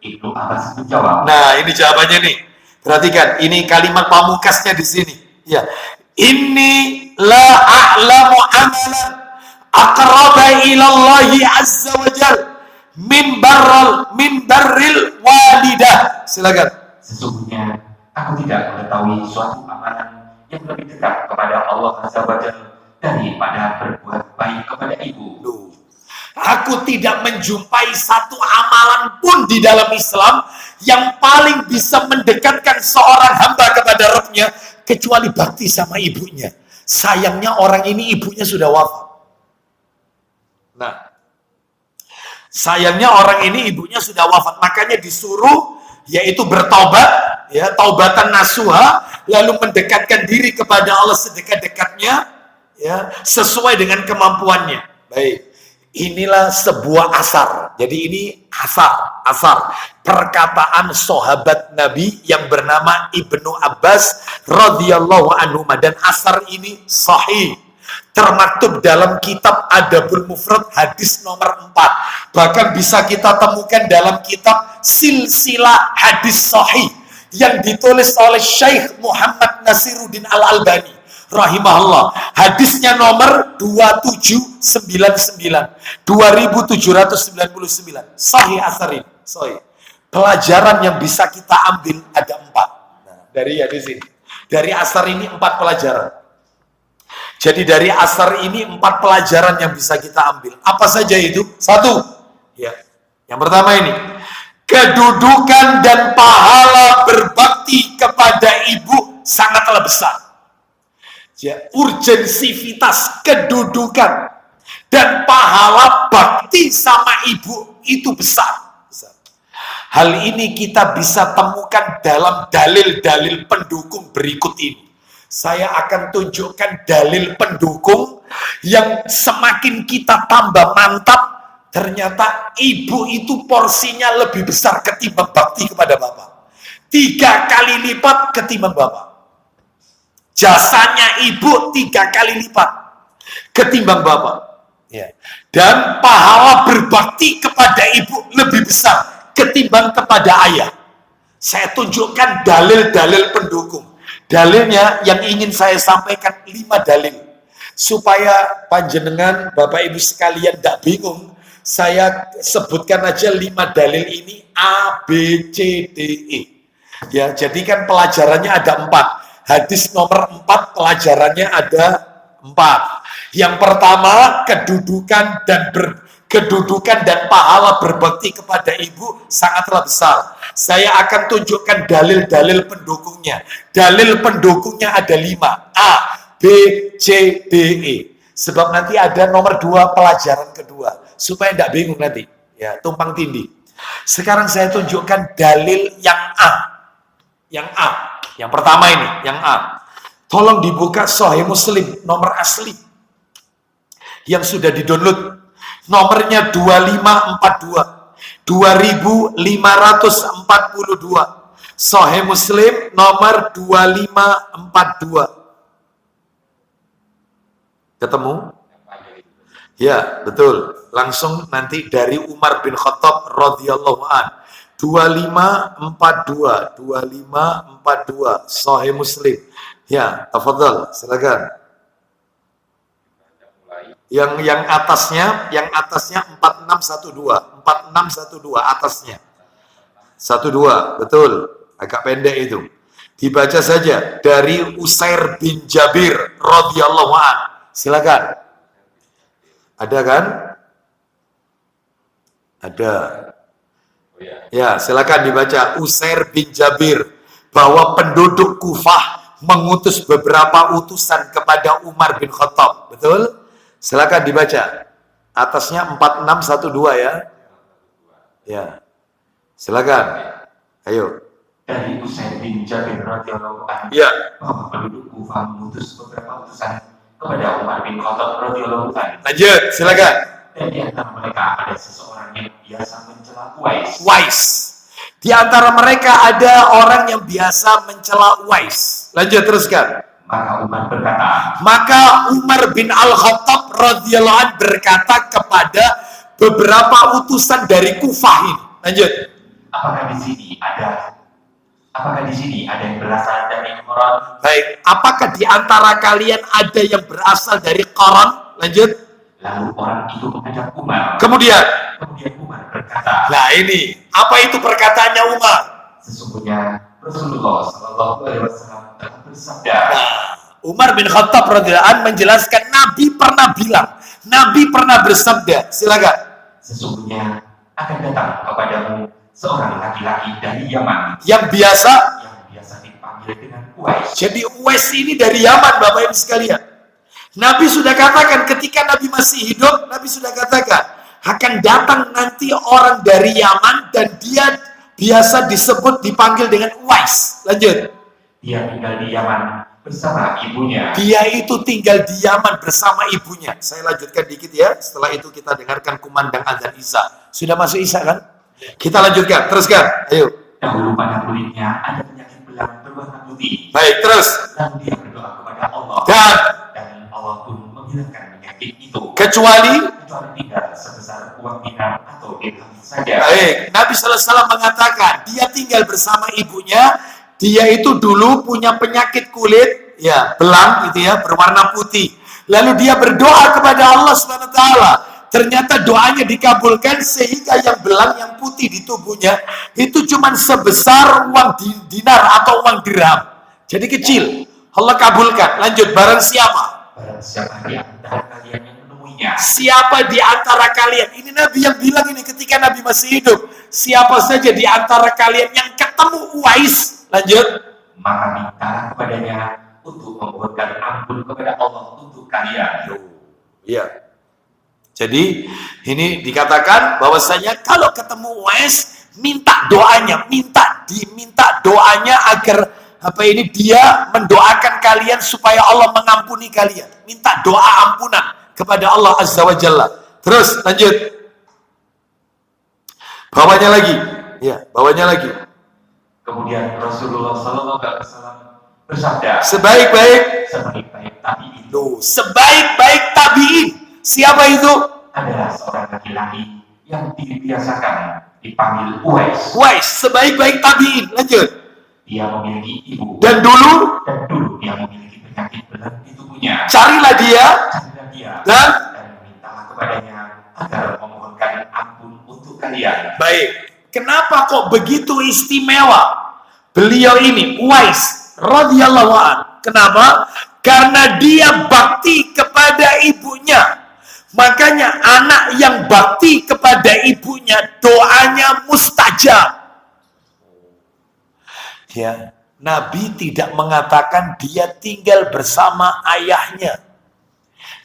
Ibnu Abbas menjawab, Nah, ini jawabannya nih. Perhatikan, ini kalimat pamungkasnya di sini. Ya. Inni la a'lamu amalan aqraba ilallahi azza wa jal min barril walidah. Silakan. sesungguhnya aku tidak mengetahui suatu amalan yang lebih dekat kepada Allah azza wa jalla daripada berbuat baik kepada ibu. Loh. Aku tidak menjumpai satu amalan pun di dalam Islam yang paling bisa mendekatkan seorang hamba kepada Rabb-nya kecuali bakti sama ibunya. Sayangnya orang ini ibunya sudah wafat. Nah, sayangnya orang ini ibunya sudah wafat, makanya disuruh yaitu bertobat, ya, taubatan nasuha, lalu mendekatkan diri kepada Allah sedekat-dekatnya, ya, sesuai dengan kemampuannya. Baik. Inilah sebuah asar. Jadi ini asar. Perkataan sahabat Nabi yang bernama Ibnu Abbas radhiyallahu anhu, dan asar ini sahih. Termaktub dalam kitab Adabul Mufrad hadis nomor 4. Bahkan bisa kita temukan dalam kitab Silsilah Hadis Sahih yang ditulis oleh Syekh Muhammad Nasiruddin Al-Albani rahimahullah. Hadisnya nomor 2799. Sahih asar ini. Sahih. Pelajaran yang bisa kita ambil ada 4. Nah, dari hadis ini. Dari asar ini 4 pelajaran. Jadi dari asar ini 4 pelajaran yang bisa kita ambil. Apa saja itu? 1. Ya. Yang pertama ini. Kedudukan dan pahala berbakti kepada ibu sangatlah besar. Ya, urgensivitas kedudukan dan pahala bakti sama ibu itu besar. Hal ini kita bisa temukan dalam dalil-dalil pendukung berikut ini. Saya akan tunjukkan dalil pendukung yang semakin kita tambah mantap, ternyata ibu itu porsinya lebih besar ketimbang bakti kepada bapak. 3 kali lipat ketimbang bapak. Jasanya ibu 3 kali lipat ketimbang bapak. Ya. Dan pahala berbakti kepada ibu lebih besar ketimbang kepada ayah. Saya tunjukkan dalil-dalil pendukung. Dalilnya yang ingin saya sampaikan 5 dalil. Supaya panjenengan Bapak Ibu sekalian tidak bingung, saya sebutkan aja 5 dalil ini A, B, C, D, E. Ya, jadi kan pelajarannya ada 4. Hadis nomor 4 pelajarannya ada 4. Yang pertama, kedudukan dan pahala berbakti kepada ibu sangatlah besar. Saya akan tunjukkan dalil-dalil pendukungnya. Dalil pendukungnya ada 5. A, B, C, D, E. Sebab nanti ada nomor 2 pelajaran kedua. Supaya tidak bingung nanti. Ya, tumpang tindih. Sekarang saya tunjukkan dalil yang A. Yang A. Yang pertama ini, yang A. Tolong dibuka Sahih Muslim, nomor asli. Yang sudah di-download. Nomornya 2542. 2542. Sahih Muslim nomor 2542. Ketemu? Ya, betul. Langsung nanti dari Umar bin Khattab radhiyallahu an. 2542 Sahih Muslim. Ya, tafadhal, silakan. Yang atasnya 4612 atasnya. 12, betul. Agak pendek itu. Dibaca saja dari Usair bin Jabir radhiyallahu an. Silakan. Ada kan? Ada. Ya, silakan dibaca. Usair bin Jabir, bahwa penduduk Kufah mengutus beberapa utusan kepada Umar bin Khattab. Betul? Silakan dibaca. Atasnya 4612 ya. Ya. Silakan. Ayo. Dari Usair bin Jabir radhiyallahu anhu, Ya. bahwa penduduk Kufah mengutus beberapa utusan kepada Umar bin Khattab radhiyallahu anhu. Lanjut, silakan. Dan di antara mereka ada seseorang yang biasa mencela Uwais. Wais. Di antara mereka ada orang yang biasa mencela Uwais. Lanjut, teruskan. Maka Umar berkata, Maka Umar bin Al-Khattab radhiyallahu anhu berkata kepada beberapa utusan dari Kufah ini. Lanjut. apakah di sini ada yang berasal dari Quran? Baik, apakah di antara kalian ada yang berasal dari Quran? Lanjut. Lalu orang itu mengajak Umar. Kemudian Umar berkata, nah ini, apa itu perkataannya Umar? sesungguhnya Rasulullah Shallallahu Alaihi Wasallam telah bersabda. Nah, Umar bin Khattab radhiyallahu anhu menjelaskan Nabi pernah bilang, Nabi pernah bersabda. Silakan. Sesungguhnya akan datang kepadamu seorang laki-laki dari Yaman Yang biasa, yang biasa dipanggil dengan Uwais. jadi Uwais ini dari Yaman, Bapak Ibu sekalian. Nabi sudah katakan ketika Nabi masih hidup, Nabi sudah katakan akan datang nanti orang dari Yaman dan dia biasa dipanggil dengan Uwais. Lanjut. Dia tinggal di Yaman bersama ibunya. Dia itu tinggal di Yaman bersama ibunya. Saya lanjutkan dikit ya. Setelah itu kita dengarkan kumandang azan Isya. Sudah masuk Isya kan? Kita lanjutkan. Teruskan. Ayo. Dahulu pada kulitnya ada penyakit belang berwarna putih. Baik, terus. Lalu dia berdoa kepada Allah. Dan Allah pun menghilangkan penyakit itu. Kecuali tinggal sebesar uang dinar atau dirham saja. Baik. Nabi sallallahu alaihi wasallam mengatakan dia tinggal bersama ibunya. Dia itu dulu punya penyakit kulit, ya, belang gitu ya, berwarna putih. Lalu dia berdoa kepada Allah Subhanahu wa taala. Ternyata doanya dikabulkan sehingga yang belang yang putih di tubuhnya itu cuma sebesar uang dinar atau uang dirham. Jadi kecil. Allah kabulkan. Lanjut, barang siapa? Barang siapa di antara kalian yang menemuinya. Siapa di antara kalian? Ini Nabi yang bilang ini ketika Nabi masih hidup. Siapa saja di antara kalian yang ketemu Uwais? Lanjut. Maka minta kepadanya untuk memohonkan ampun kepada Allah untuk kalian. Iya. Jadi ini dikatakan bahwasanya kalau ketemu Uwais, minta doanya, diminta doanya agar dia mendoakan kalian supaya Allah mengampuni kalian. Minta doa ampunan kepada Allah Azza wa Jalla. Terus lanjut. Bawahnya lagi. Ya, bawahnya lagi. Kemudian Rasulullah SAW bersabda, sebaik-baik tabi'in. Sebaik-baik tabi'in. Siapa itu? Adalah seorang laki-laki yang dibiasakan dipanggil Uwais. Uwais, sebaik-baik tabi'in. Lanjut. Dia memiliki ibu. Dan dulu dia memiliki penyakit belang di tubuhnya. Carilah dia. Dan mintalah kepadanya agar memohonkan ampun untuk kalian. Baik. Kenapa kok begitu istimewa beliau ini, Uwais radhiyallahu an? Kenapa? Karena dia bakti kepada ibunya. Makanya anak yang bakti kepada ibunya doanya mustajab. Ya, Nabi tidak mengatakan dia tinggal bersama ayahnya.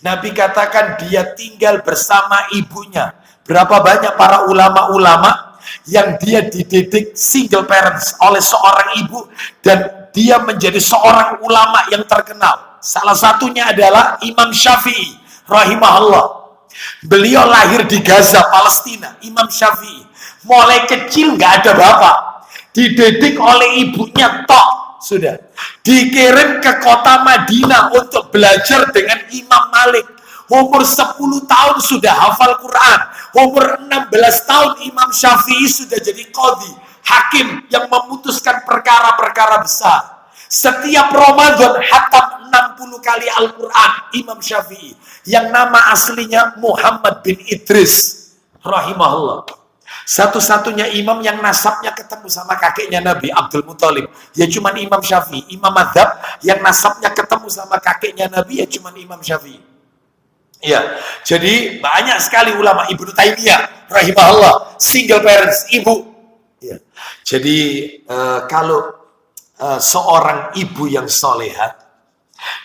Nabi katakan dia tinggal bersama ibunya. Berapa banyak para ulama-ulama yang dia dididik single parents oleh seorang ibu dan dia menjadi seorang ulama yang terkenal. Salah satunya adalah Imam Syafi'i rahimahullah. Beliau lahir di Gaza, Palestina. Imam Syafi'i mulai kecil nggak ada bapak, dididik oleh ibunya tok, sudah dikirim ke kota Madinah untuk belajar dengan Imam Malik. Umur 10 tahun sudah hafal Quran. Umur 16 tahun Imam Syafi'i sudah jadi qadhi, hakim yang memutuskan perkara-perkara besar. Setiap Ramadan hatam 60 kali Al-Quran Imam Syafi'i, yang nama aslinya Muhammad bin Idris rahimahullah. Satu-satunya imam yang nasabnya ketemu sama kakeknya Nabi Abdul Muthalib ya cuma Imam Syafi'i. Imam Madzhab yang nasabnya ketemu sama kakeknya Nabi ya cuma Imam Syafi'i. Ya, jadi banyak sekali ulama. Ibnu Taimiyah rahimahullah single parents, ibu. Ya. Jadi kalau seorang ibu yang solehah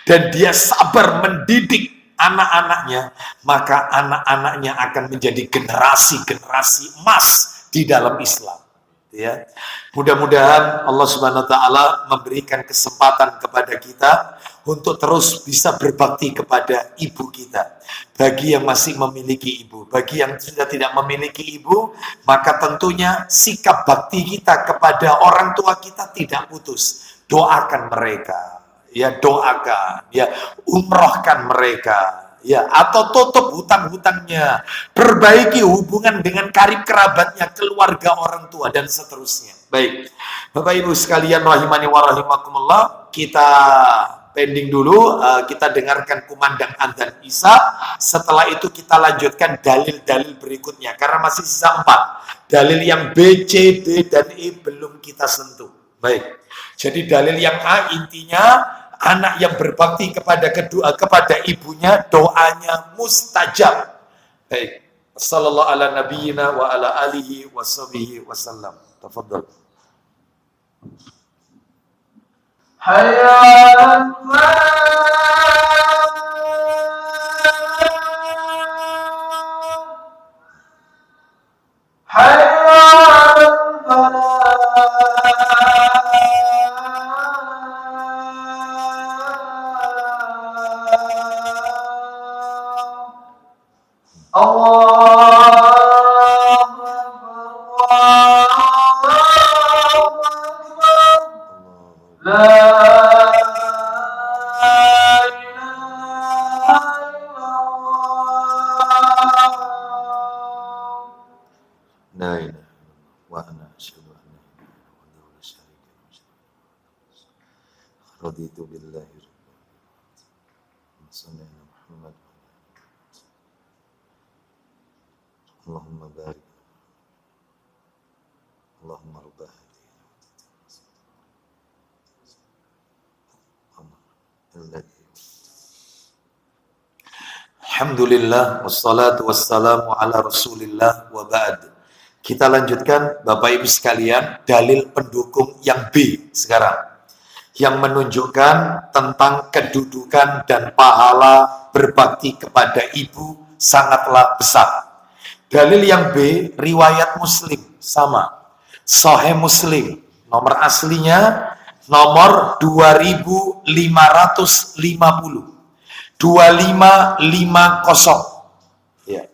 dan dia sabar mendidik anak-anaknya, maka anak-anaknya akan menjadi generasi-generasi emas di dalam Islam. Ya, mudah-mudahan Allah Subhanahu wa taala memberikan kesempatan kepada kita untuk terus bisa berbakti kepada ibu kita. Bagi yang masih memiliki ibu, bagi yang sudah tidak memiliki ibu, maka tentunya sikap bakti kita kepada orang tua kita tidak putus. Doakan mereka, ya doakan, ya umrohkan mereka. Ya, atau tutup hutang-hutangnya, perbaiki hubungan dengan karib kerabatnya, keluarga orang tua, dan seterusnya. Baik, Bapak Ibu sekalian rahimani wa rahimakumullah, kita pending dulu, kita dengarkan kumandang adzan Isya. Setelah itu kita lanjutkan dalil-dalil berikutnya, karena masih sisa 4. Dalil yang B, C, D, dan E belum kita sentuh. Baik, jadi dalil yang A intinya, anak yang berbakti kepada ibunya doanya mustajab. Baik. Sallallahu ala nabiyyina wa ala alihi wa sahbihi wasallam. Tafadhal. Hayya hayya Allahumma barik. Allahumma rabbah. Alhamdulillah wassalatu wassalamu ala Rasulillah wa ba'd. Kita lanjutkan Bapak Ibu sekalian dalil pendukung yang B sekarang, yang menunjukkan tentang kedudukan dan pahala berbakti kepada ibu sangatlah besar. Dalil yang B, riwayat Muslim, sama. Sahih Muslim, nomor aslinya nomor 2550. 2550. Ya.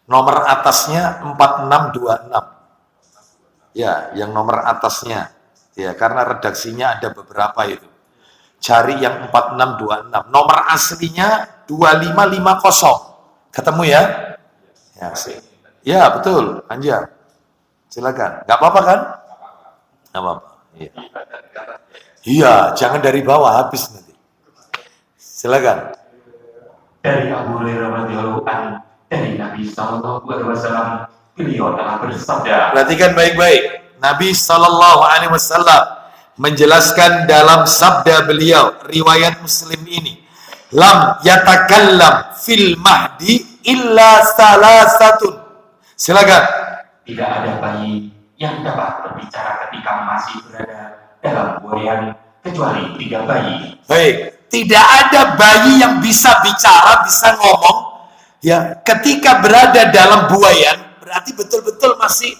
Nomor atasnya 4626. Ya, yang nomor atasnya. Ya, karena redaksinya ada beberapa itu. Cari yang 4626. Nomor aslinya 2550. Ketemu ya? Ya, ya betul, Anjar. Silakan. Gak apa-apa kan? Gak apa-apa. Iya. Iya, jangan dari bawah habis nanti. Silakan. Dari Abu Hurairah radhiyallahu anhu, dari Nabi sallallahu alaihi wasallam, beliau telah bersabda. Perhatikan baik-baik. Nabi sallallahu alaihi wasallam menjelaskan dalam sabda beliau, riwayat Muslim ini, lam yatakallam fil mahdi illa salasatun. Silakan. Tidak ada bayi yang dapat berbicara ketika masih berada dalam buayan kecuali 3 bayi. Baik. Tidak ada bayi yang bisa bicara, bisa ngomong, ya, ketika berada dalam buayan, berarti betul-betul masih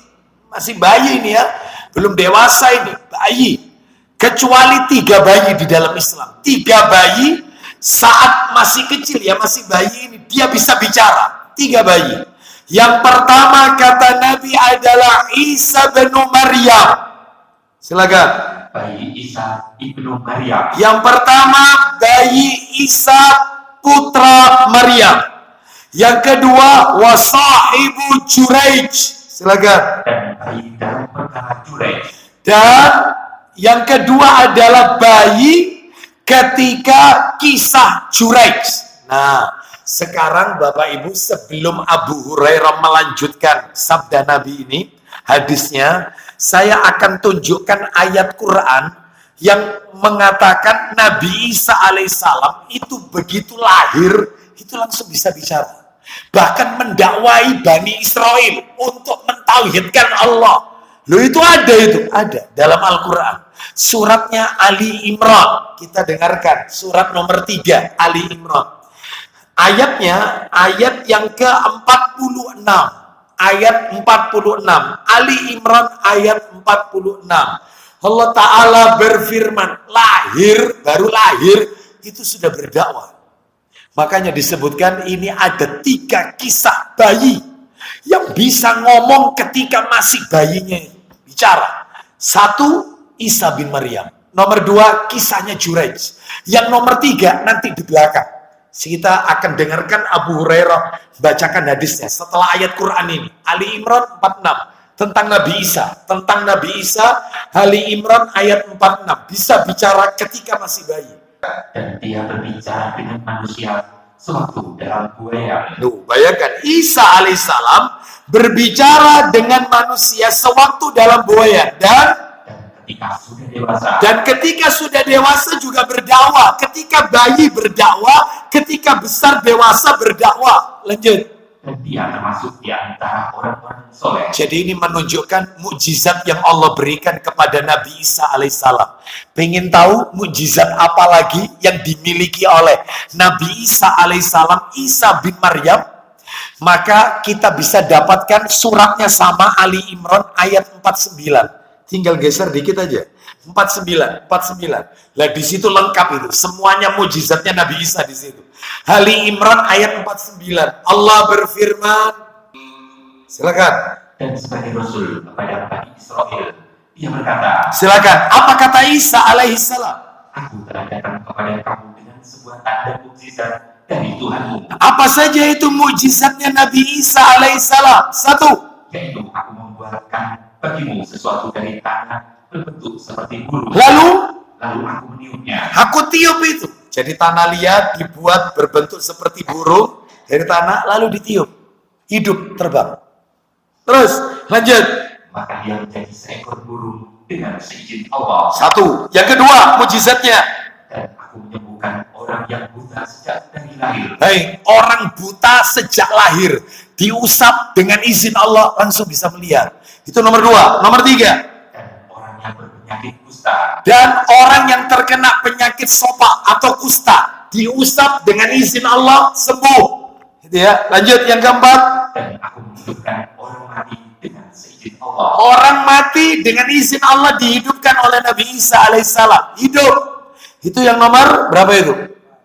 bayi ini ya, belum dewasa ini, bayi. Kecuali 3 bayi di dalam Islam. 3 bayi saat masih kecil ya, masih bayi ini, dia bisa bicara. 3 bayi. Yang pertama kata Nabi adalah Isa bin Maryam. Silakan. Bayi Isa ibnu Maryam. Yang pertama, bayi Isa putra Maryam. Yang kedua, wasahibu Juraij. Silakan. Dan bayi dalam perkara Juraij. Dan yang kedua adalah bayi ketika kisah Juraij. Nah, sekarang Bapak Ibu, sebelum Abu Hurairah melanjutkan sabda Nabi ini, hadisnya, saya akan tunjukkan ayat Quran yang mengatakan Nabi Isa alaihissalam itu begitu lahir, itu langsung bisa bicara. Bahkan mendakwai Bani Israel untuk mentauhidkan Allah. Loh itu ada dalam Al-Quran. Suratnya Ali Imran. Kita dengarkan surat nomor 3 Ali Imran. Ayatnya ayat yang ke-46. Ayat 46. Ali Imran ayat 46. Allah Ta'ala berfirman, baru lahir, itu sudah berdakwah. Makanya disebutkan ini ada 3 kisah bayi yang bisa ngomong ketika masih bayinya bicara. 1, Isa bin Maryam. Nomor 2, kisahnya Juraij. Yang nomor 3, nanti di belakang. Kita akan dengarkan Abu Hurairah bacakan hadisnya setelah ayat Quran ini. Ali Imran 46 tentang Nabi Isa. Tentang Nabi Isa, Ali Imran ayat 46. Bisa bicara ketika masih bayi. Dan dia berbicara dengan manusia sewaktu dalam buayan. Bayangkan, Isa alaihissalam berbicara dengan manusia sewaktu dalam buayan. Dan ketika sudah dewasa juga berdakwah. Ketika bayi berdakwah, ketika besar dewasa berdakwah. Lanjut. Dan dia termasuk di antara orang-orang soleh. Jadi ini menunjukkan mukjizat yang Allah berikan kepada Nabi Isa alaihissalam. Pengen tahu mukjizat apa lagi yang dimiliki oleh Nabi Isa alaihissalam, Isa bin Maryam? Maka kita bisa dapatkan suratnya sama Ali Imran ayat 49. Tinggal geser dikit aja. 49. Lah di situ lengkap itu. Semuanya mukjizatnya Nabi Isa di situ. Ali Imran ayat 49. Allah berfirman. Silakan. Dan sebagai Rasul kepada Bani Israel, dia berkata. Silakan. Apa kata Isa alaihissalam? Aku telah datang kepada kamu dengan sebuah tanda mukjizat dari Tuhanmu. Apa saja itu mukjizatnya Nabi Isa alaihissalam? 1. Yaitu aku membuatkan bagimu sesuatu dari tanah berbentuk seperti burung. Lalu aku meniupnya. Aku tiup itu. Jadi tanah liat dibuat berbentuk seperti burung dari tanah lalu ditiup. hidup terbang. Terus lanjut. Maka dia menjadi seekor burung dengan seizin Allah. Satu. Yang kedua, mujizatnya. Dan aku menyembuhkan orang yang buta sejak dari lahir. Hei, orang buta sejak lahir diusap dengan izin Allah langsung bisa melihat. Itu nomor 2. Nomor 3. Dan orang yang berpenyakit kusta. Dan orang yang terkena penyakit sopak atau kusta diusap dengan izin Allah sembuh. Gitu ya. Lanjut yang keempat. Dan aku menghidupkan orang mati dengan seizin Allah. Orang mati dengan izin Allah dihidupkan oleh Nabi Isa alaihissalam. Hidup. Itu yang nomor berapa itu?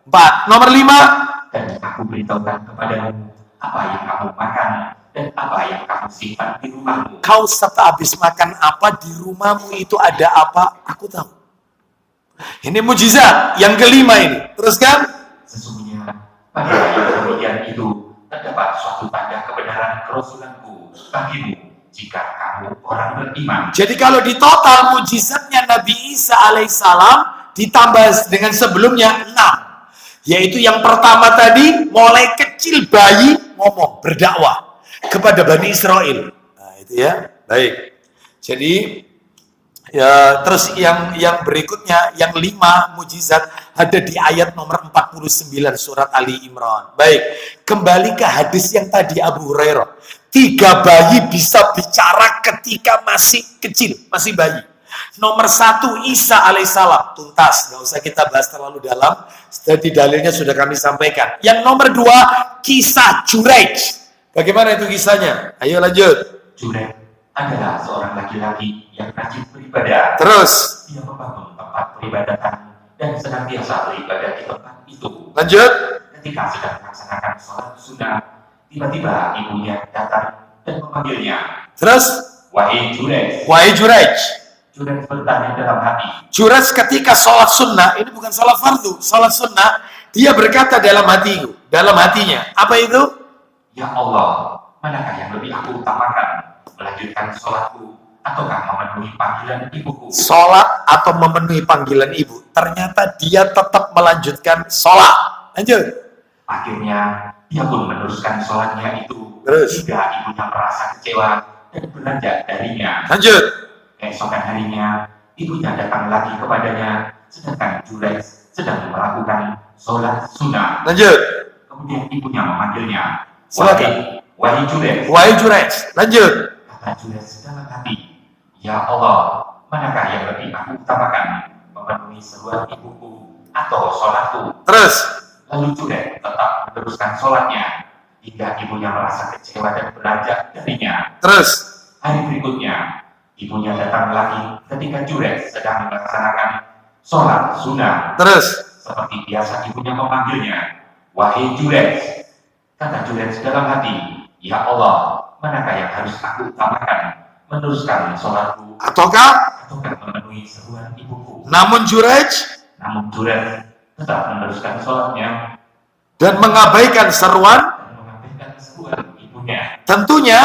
4. Nomor 5. Dan aku beritahukan kepadamu apa yang kamu makan dan apa yang kamu simpan di rumahmu. Kau setelah habis makan apa di rumahmu itu ada apa? Aku tahu. Ini mujizat yang kelima ini. Teruskan. Sesungguhnya pada yang demikian itu terdapat suatu tanda kebenaran kerasulanku bagimu jika kamu orang beriman. Jadi kalau di total mujizatnya Nabi Isa alaihissalam ditambah dengan sebelumnya 6. Yaitu yang pertama tadi mulai kecil bayi ngomong berdakwah kepada Bani Israel. Nah itu ya. Baik. Jadi ya terus yang berikutnya yang 5 mujizat ada di ayat nomor 49 surat Ali Imran. Baik, kembali ke hadis yang tadi Abu Hurairah. 3 bayi bisa bicara ketika masih kecil, masih bayi. Nomor 1 Isa alaihissalam, tuntas, nggak usah kita bahas terlalu dalam. Di dalilnya sudah kami sampaikan. Yang nomor 2 kisah Juraij. Bagaimana itu kisahnya? Ayo lanjut. Juraij adalah seorang laki-laki yang rajin beribadah. Terus Dia membangun tempat peribadatan dan senantiasa beribadah di tempat itu. lanjut. Ketika sedang melaksanakan sholat sunnah, tiba-tiba ibunya datang dan memanggilnya. Terus Wahai Juraij. wahai Juraij. Juraij bertanya dalam hati. Juraij ketika sholat sunnah, ini bukan sholat fardu, sholat sunnah, dia berkata dalam hatinya, apa itu? Ya Allah, manakah yang lebih aku utamakan? Melanjutkan sholatku ataukah memenuhi panggilan ibuku? Sholat atau memenuhi panggilan ibu. Ternyata dia tetap melanjutkan sholat. Lanjut. Akhirnya, dia pun meneruskan sholatnya itu. Terus. Hingga ibunya merasa kecewa dan beranjak darinya. Lanjut. Keesokan harinya, ibunya datang lagi kepadanya, sedangkan Juraij sedang melakukan sholat sunnah. Lanjut. Kemudian ibunya memanggilnya. Silakan. Wahai Juraij. Wahai Juraij. Lanjut. Kata Juraij dalam hati, ya Allah, manakah yang lebih aku utamakan? Memenuhi seruan ibuku atau sholatku? Terus. Lalu Juraij tetap meneruskan sholatnya hingga ibunya merasa kecewa dan beranjak darinya. Terus. Hari berikutnya, ibunya datang lagi ketika Juraij sedang melaksanakan sholat sunnah. Terus. Seperti biasa ibunya memanggilnya, wahai Juraij. Kata Juraij dalam hati, ya Allah, manakah yang harus aku utamakan? Meneruskan sholatku Ataukah? memenuhi seruan ibuku? Namun Juraij Namun Juraij tetap meneruskan sholatnya dan mengabaikan seruan. dan mengabaikan seruan ibunya. Tentunya.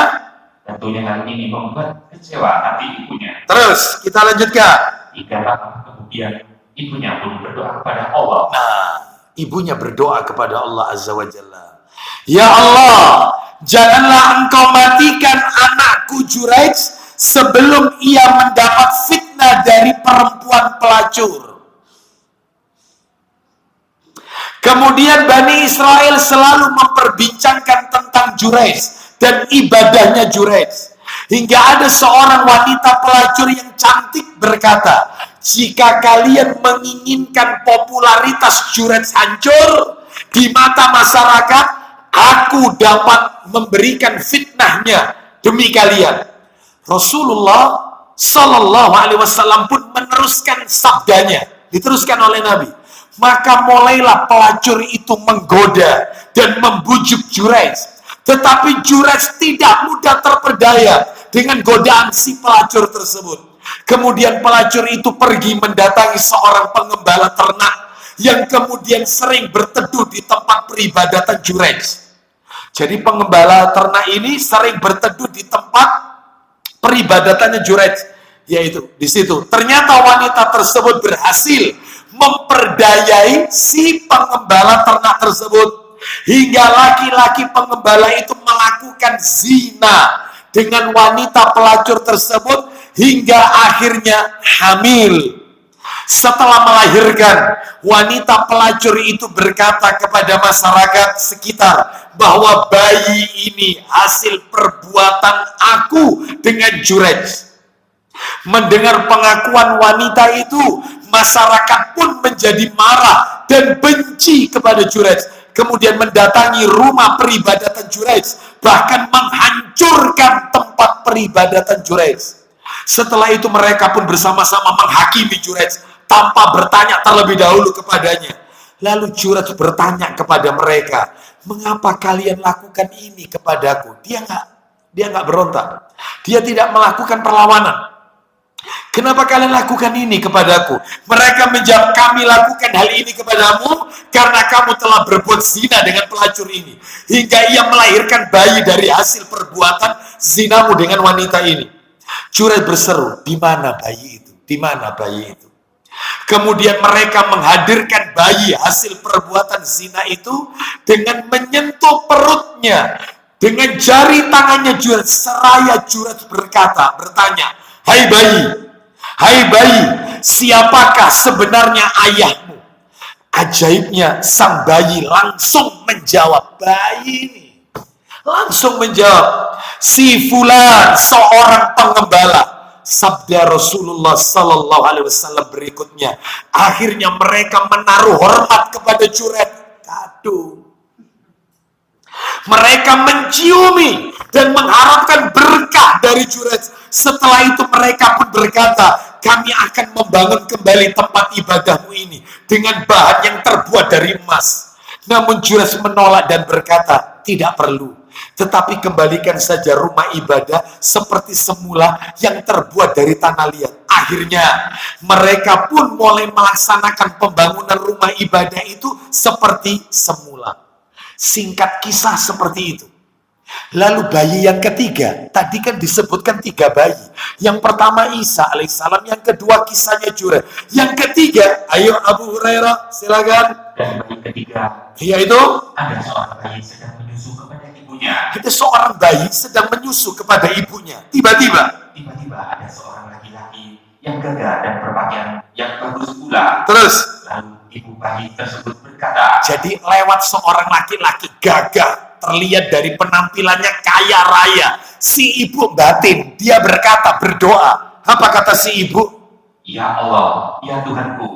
Tentunya hal ini membuat kecewa hati ibunya. Terus kita lanjutkan. Hingga lama kemudian ibunya pun berdoa kepada Allah. Nah, ibunya berdoa kepada Allah Azza wa Jalla. Ya Allah, janganlah engkau matikan anakku Juraij sebelum ia mendapat fitnah dari perempuan pelacur. Kemudian Bani Israel selalu memperbincangkan tentang Juraij dan ibadahnya Juraij. Hingga ada seorang wanita pelacur yang cantik berkata, jika kalian menginginkan popularitas Juraij hancur di mata masyarakat, aku dapat memberikan fitnahnya demi kalian. Rasulullah Sallallahu Alaihi Wasallam pun meneruskan sabdanya, diteruskan oleh Nabi. Maka mulailah pelacur itu menggoda dan membujuk Juraij. Tetapi Juraij tidak mudah terperdaya dengan godaan si pelacur tersebut. Kemudian pelacur itu pergi mendatangi seorang pengembala ternak yang kemudian sering berteduh di tempat peribadatan Juraij. Jadi pengembala ternak ini sering berteduh di tempat peribadatannya Juraij, yaitu di situ. Ternyata wanita tersebut berhasil memperdayai si pengembala ternak tersebut. hingga laki-laki pengembala itu melakukan zina dengan wanita pelacur tersebut hingga akhirnya hamil. Setelah melahirkan, wanita pelacur itu berkata kepada masyarakat sekitar bahwa bayi ini hasil perbuatan aku dengan Jurej. Mendengar pengakuan wanita itu, masyarakat pun menjadi marah dan benci kepada Jurej. Kemudian mendatangi rumah peribadatan Jurej, bahkan menghancurkan tempat peribadatan Jurej. Setelah itu mereka pun bersama-sama menghakimi Jurej tanpa bertanya terlebih dahulu kepadanya. Lalu Jurej bertanya kepada mereka, mengapa kalian lakukan ini kepadaku? Dia nggak berontak, dia tidak melakukan perlawanan. Kenapa kalian lakukan ini kepadaku? Mereka menjawab, kami lakukan hal ini kepadamu karena kamu telah berbuat zina dengan pelacur ini, hingga ia melahirkan bayi dari hasil perbuatan zinamu dengan wanita ini. Jurej berseru, di mana bayi itu? Di mana bayi itu? Kemudian mereka menghadirkan bayi hasil perbuatan zina itu dengan menyentuh perutnya dengan jari tangannya Jurej. Seraya Jurej bertanya, hai bayi, siapakah sebenarnya ayahmu? Ajaibnya sang bayi langsung menjawab, si fulan, seorang pengembala. Sabda Rasulullah Sallallahu Alaihi Wasallam berikutnya, akhirnya mereka menaruh hormat kepada Jurej. Kado. Mereka menciumi dan mengharapkan berkah dari Jurej. Setelah itu mereka pun berkata, kami akan membangun kembali tempat ibadahmu ini dengan bahan yang terbuat dari emas. Namun Jurej menolak dan berkata, tidak perlu. Tetapi kembalikan saja rumah ibadah seperti semula yang terbuat dari tanah liat. Akhirnya mereka pun mulai melaksanakan pembangunan rumah ibadah itu seperti semula. Singkat kisah seperti itu. Lalu bayi yang ketiga, tadi kan disebutkan 3 bayi. Yang pertama Isa alaihissalam, yang kedua kisahnya Jurej. Yang ketiga, ayo Abu Hurairah silakan. Dan bayi ketiga, yaitu ada seorang bayi sedang menyusu kepada ibunya. Itu seorang bayi sedang menyusu kepada ibunya. Tiba-tiba ada seorang laki-laki yang gagah dan berpakaian yang bagus pula. Terus Lalu ibu bayi tersebut berkata, jadi lewat seorang laki-laki gagah, terlihat dari penampilannya kaya raya, si ibu batin, dia berdoa. Apa kata si ibu? ya Allah, ya Tuhanku,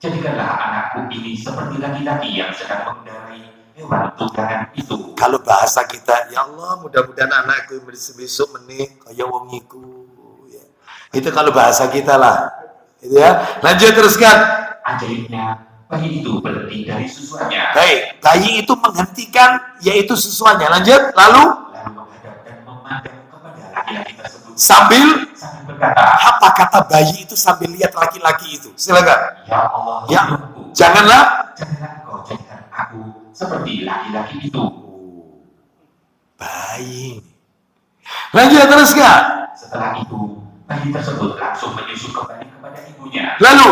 jadikanlah anakku ini seperti laki-laki yang sedang mengendarai hewan tunggangan itu. Kalau bahasa kita, ya Allah, mudah-mudahan anakku besok menik kaya wong iku. Ya. Itu kalau bahasa kita lah. Itu ya. Lanjut teruskan. Ajaibnya, bayi itu berhenti dari susuannya. Baik, bayi itu menghentikan yaitu susuannya. Lanjut, lalu menghadap dan memandang kepada laki-laki tersebut sambil berkata, apa kata bayi itu sambil lihat laki-laki itu? Silakan. ya Allah, ya, janganlah engkau jadikan aku seperti laki-laki itu. Bayi. Lanjut teruskan. Setelah itu, bayi tersebut langsung menyusu kembali kepada ibunya. Lalu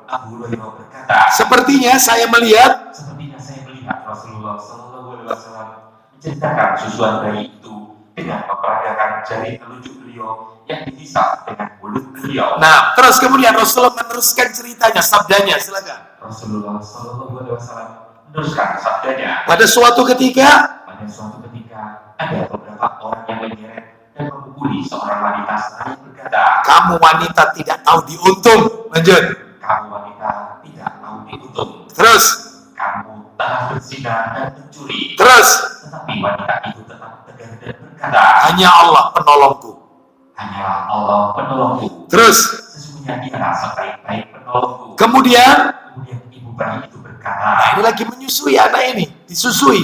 Abu Hurairah berkata, sepertinya saya melihat Rasulullah Sallallahu Alaihi Wasallam menceritakan susuan bayi itu dengan memperagakan jari telunjuk beliau yang dihisap dengan mulut beliau. Nah, terus kemudian Rasulullah meneruskan ceritanya, sabdanya, silakan. Rasulullah Sallallahu Alaihi Wasallam meneruskan sabdanya. Pada suatu ketika ada beberapa orang yang menyeret dan memukuli seorang wanita seraya berkata, kamu wanita tidak tahu diuntung. Lanjut. Kamu wanita tidak tahu diuntung. Terus. Kamu telah berzina dan mencuri. Terus. Tetapi wanita itu tetap tegar dan berkata, hanya Allah penolongku. Hanyalah Allah penolongku. Terus. Sesungguhnya dialah sebaik-baik penolongku. Kemudian ibu bayi itu berkata, nah, ini lagi menyusui anak ini, disusui.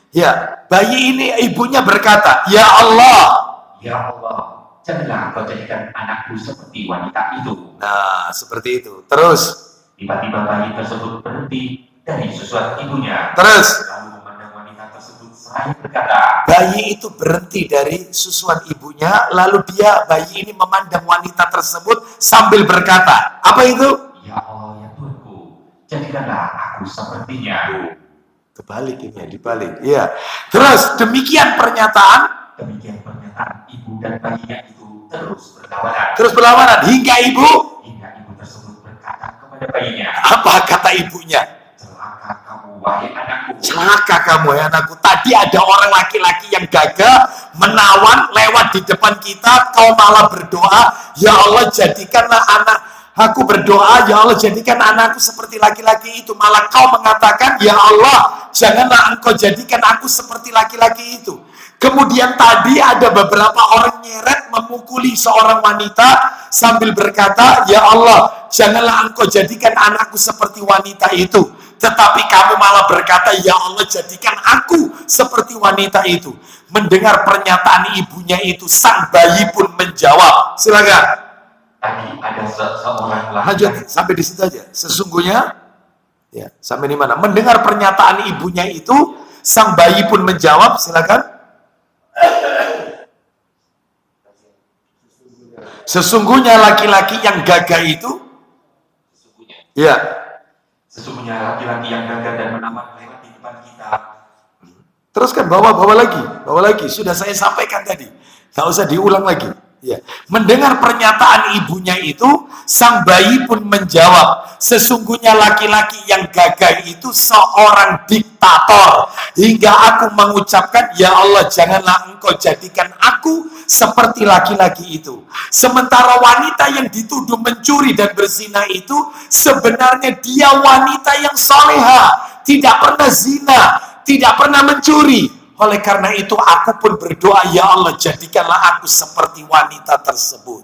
Ya, bayi ini ibunya berkata, ya Allah, janganlah kau jadikan anakku seperti wanita itu. Nah, seperti itu. Terus tiba-tiba bayi tersebut berhenti dari susuan ibunya. Terus lalu memandang wanita tersebut seraya berkata. Bayi itu berhenti dari susuan ibunya, lalu bayi ini memandang wanita tersebut sambil berkata, apa itu? Ya Allah, ya Tuhanku, jadikanlah aku sepertinya. Kebalik ini ya, dibalik. Ya. Terus demikian pernyataan ibu dan bayinya itu terus berlawanan. Terus berlawanan hingga ibu tersebut berkata kepada bayinya. Apa kata ibunya? Celaka kamu wahai anakku. Celaka kamu wahai anakku. Tadi ada orang laki-laki yang gagah menawan lewat di depan kita, kau malah berdoa, ya Allah jadikanlah aku berdoa, ya Allah jadikan anakku seperti laki-laki itu. Malah kau mengatakan, ya Allah janganlah engkau jadikan aku seperti laki-laki itu. Kemudian tadi ada beberapa orang nyeret memukuli seorang wanita sambil berkata, ya Allah janganlah engkau jadikan anakku seperti wanita itu. Tetapi kamu malah berkata, ya Allah jadikan aku seperti wanita itu. Mendengar pernyataan ibunya itu, sang bayi pun menjawab. Silakan. Tadi ada seorang laki-laki. Lanjut sampai di situ aja. Sesungguhnya, ya sampai di mana? Mendengar pernyataan ibunya itu, sang bayi pun menjawab. Silakan. Sesungguhnya laki-laki yang gagah itu, ya. Sesungguhnya laki-laki yang gagah dan menawan lewat di depan kita. Teruskan, bawa lagi. Sudah saya sampaikan tadi. Nggak usah diulang lagi. Ya. Mendengar pernyataan ibunya itu, sang bayi pun menjawab, sesungguhnya laki-laki yang gagah itu seorang diktator. Hingga aku mengucapkan, ya Allah janganlah engkau jadikan aku seperti laki-laki itu. Sementara wanita yang dituduh mencuri dan berzina itu, sebenarnya dia wanita yang soleha, tidak pernah zina, tidak pernah mencuri. Oleh karena itu aku pun berdoa, ya Allah jadikanlah aku seperti wanita tersebut.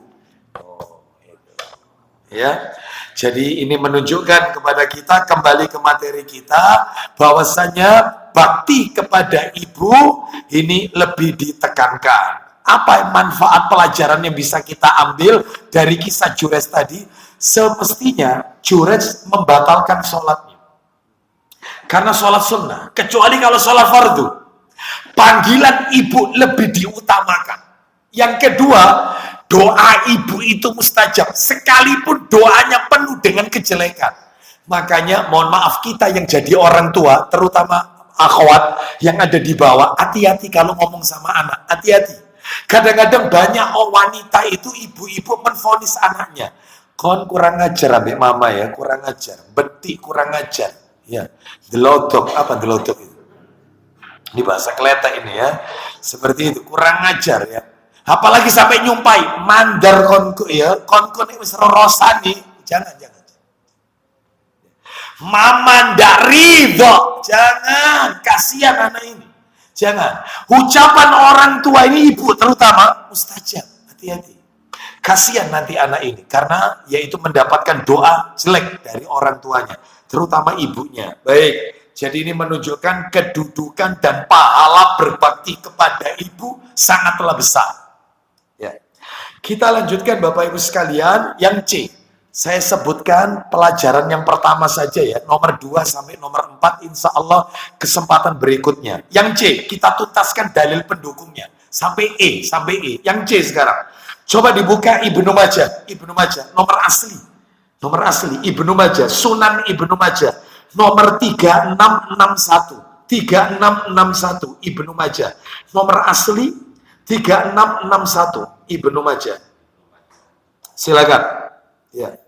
Ya, jadi ini menunjukkan kepada kita, kembali ke materi kita, bahwasanya bakti kepada ibu ini lebih ditekankan. Apa manfaat pelajaran yang bisa kita ambil dari kisah Jures tadi? Semestinya Jures membatalkan sholatnya karena sholat sunnah, kecuali kalau sholat fardu. Panggilan ibu lebih diutamakan. Yang kedua, doa ibu itu mustajab, sekalipun doanya penuh dengan kejelekan. Makanya mohon maaf, kita yang jadi orang tua, terutama akhwat yang ada di bawah, hati-hati kalau ngomong sama anak, hati-hati. Kadang-kadang banyak wanita itu, ibu-ibu menvonis anaknya, kon kurang ajar ambek mama ya, kurang ajar, betik kurang ajar ya, delodok. Apa delodok itu? Di bahasa Keleta ini ya, seperti itu, kurang ajar ya. Apalagi sampai nyumpai mandar konku ya, konku ini wis rorosani, jangan. Mama ndak ridho, jangan, kasihan anak ini, jangan. Ucapan orang tua ini, ibu terutama, mustajab, hati-hati. Kasihan nanti anak ini, karena yaitu mendapatkan doa jelek dari orang tuanya, terutama ibunya. Baik. Jadi ini menunjukkan kedudukan dan pahala berbakti kepada ibu sangatlah besar. Ya. Kita lanjutkan Bapak Ibu sekalian, yang C. Saya sebutkan pelajaran yang pertama saja ya, nomor 2 sampai nomor 4, insya Allah kesempatan berikutnya. Yang C, kita tuntaskan dalil pendukungnya. Sampai E. Yang C sekarang. Coba dibuka Ibnu Majah, nomor asli, Ibnu Majah, Sunan Ibnu Majah. Nomor 3661 Ibnu Majah. Nomor asli 3661 Ibnu Majah. Silakan. Ya.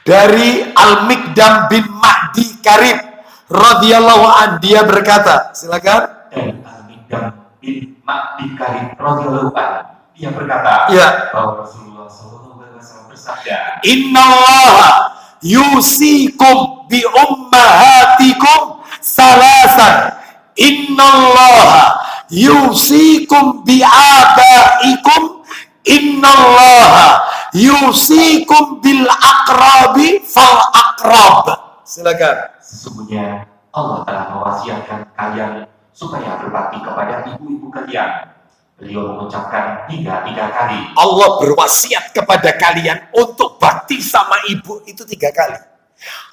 Dari Al-Mikdam bin Mahdi Karib radhiyallahu an, dia berkata, silakan. Dari Al-Mikdam bin Mahdi Karib radhiyallahu an, dia berkata, ya, bahwa Rasulullah SAW bersabda, Innallaha yusikum bi ummahatikum salasan. Innallaha yusikum bi abaikum. Innallaha yusikum bil aqrabi fal aqrab. Silakan. Sesungguhnya Allah telah mewasiatkan kalian supaya berbakti kepada ibu-ibu kalian. Beliau mengucapkan 3 kali. Allah berwasiat kepada kalian untuk bakti sama ibu itu 3 kali.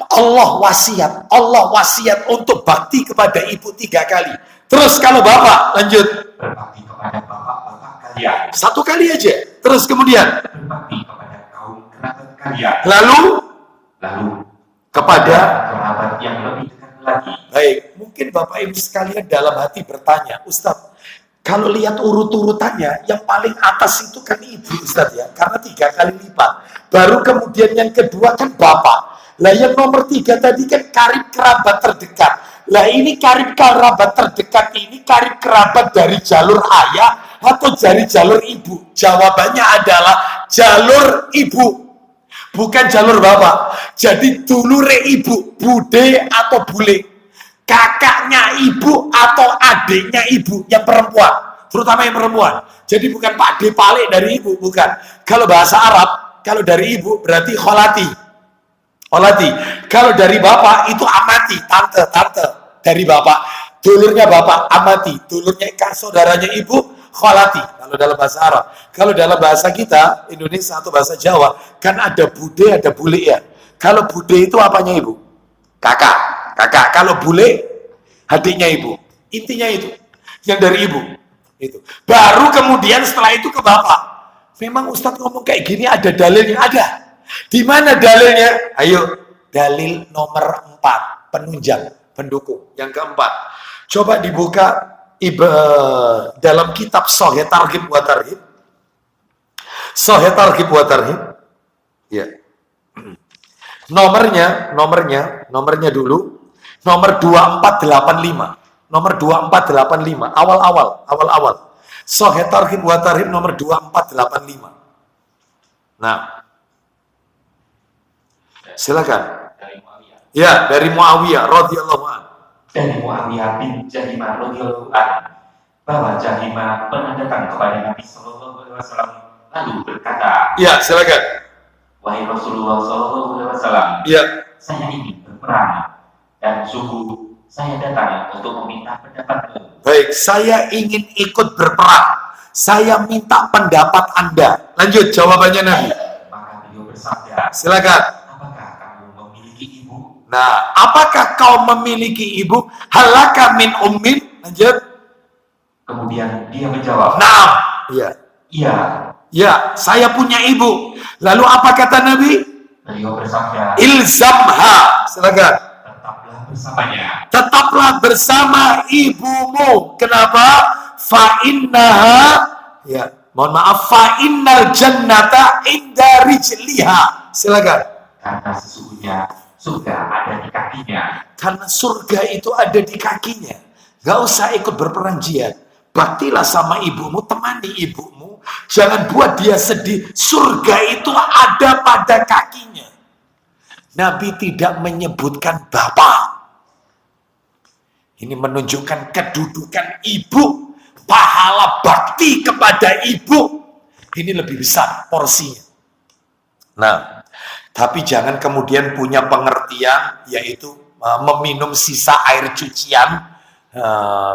Allah wasiat untuk bakti kepada ibu 3 kali. Terus kalau bapak, lanjut. Berbakti kepada bapak-bapak kalian. 1 kali aja. Terus kemudian. Berbakti kepada kaum kerabat kalian. Lalu kepada kepada kerabat yang lebih dekat lagi. Baik, mungkin Mungkin Bapak Ibu sekalian dalam hati bertanya, Ustadz, kalau lihat urut-urutannya, yang paling atas itu kan ibu, Ustadz ya, karena 3 kali lipat. Baru kemudian yang kedua kan bapak. Lah yang nomor 3 tadi kan karib kerabat terdekat. Lah ini karib kerabat terdekat ini karib kerabat dari jalur ayah atau dari jalur ibu? Jawabannya adalah jalur ibu, bukan jalur bapak. Jadi dulure ibu, bude atau bule, kakaknya ibu atau adiknya ibu yang perempuan, terutama yang perempuan. Jadi bukan Pak D Pale dari ibu, bukan. Kalau bahasa Arab, kalau dari ibu berarti kholati. Kholati. Kalau dari bapak itu amati, tante dari bapak. Dulurnya bapak amati, dulurnya saudaranya ibu kholati. Kalau dalam bahasa Arab. Kalau dalam bahasa kita Indonesia atau bahasa Jawa kan ada bude, ada bule ya. Kalau bude itu apanya ibu? Kakak. Kalau bule adiknya ibu. Intinya itu yang dari ibu itu. Baru kemudian setelah itu ke bapak. Memang Ustadz ngomong kayak gini ada dalilnya? Ada. Di mana dalilnya? Ayo, dalil nomor 4, penunjang, pendukung. Yang keempat, coba dibuka dalam kitab Sahih Targhib wa Tarhib. Sahih Targhib wa Tarhib. Ya. Nomornya dulu. Nomor 2485. Nomor 2485. Awal-awal. Sahih Targhib wa Tarhib nomor 2485. Nah, silakan. Ya, dari Muawiyah radhiyallahu anhu. Dari Muawiyah bin Jahimah radhiyallahu anhu bahwa Jahimah pernah datang kepada Nabi sallallahu alaihi wasallam lalu berkata, Ya, silakan. Wahai Rasulullah sallallahu alaihi wasallam, Ya, saya ingin berperang dan sungguh saya datang untuk meminta pendapatmu. baik, saya ingin ikut berperang. Saya minta pendapat Anda. Lanjut jawabannya Nabi. Maka beliau bersabda, Silakan. apakah kamu memiliki ibu? Nah, apakah kau memiliki ibu? Halaka min ummin? Lanjut. Kemudian dia menjawab, Nah, iya. iya. Ya, saya punya ibu. Lalu apa kata Nabi? Beliau bersabda, Ilzamha. Silakan. tetaplah bersamanya. Tetaplah bersama ibumu. Kenapa? Fa'innaha, ya, mohon maaf, fa'innal jannata inda rijliha. Silakan. Karena sesungguhnya surga ada di kakinya. Karena surga itu ada di kakinya. Gak usah ikut berperang jihad. Baktilah sama ibumu, temani ibumu. Jangan buat dia sedih. Surga itu ada pada kakinya. Nabi tidak menyebutkan bapak. Ini menunjukkan kedudukan ibu. Pahala bakti kepada ibu. Ini lebih besar porsinya. Nah, tapi jangan kemudian punya pengertian, yaitu meminum sisa air cucian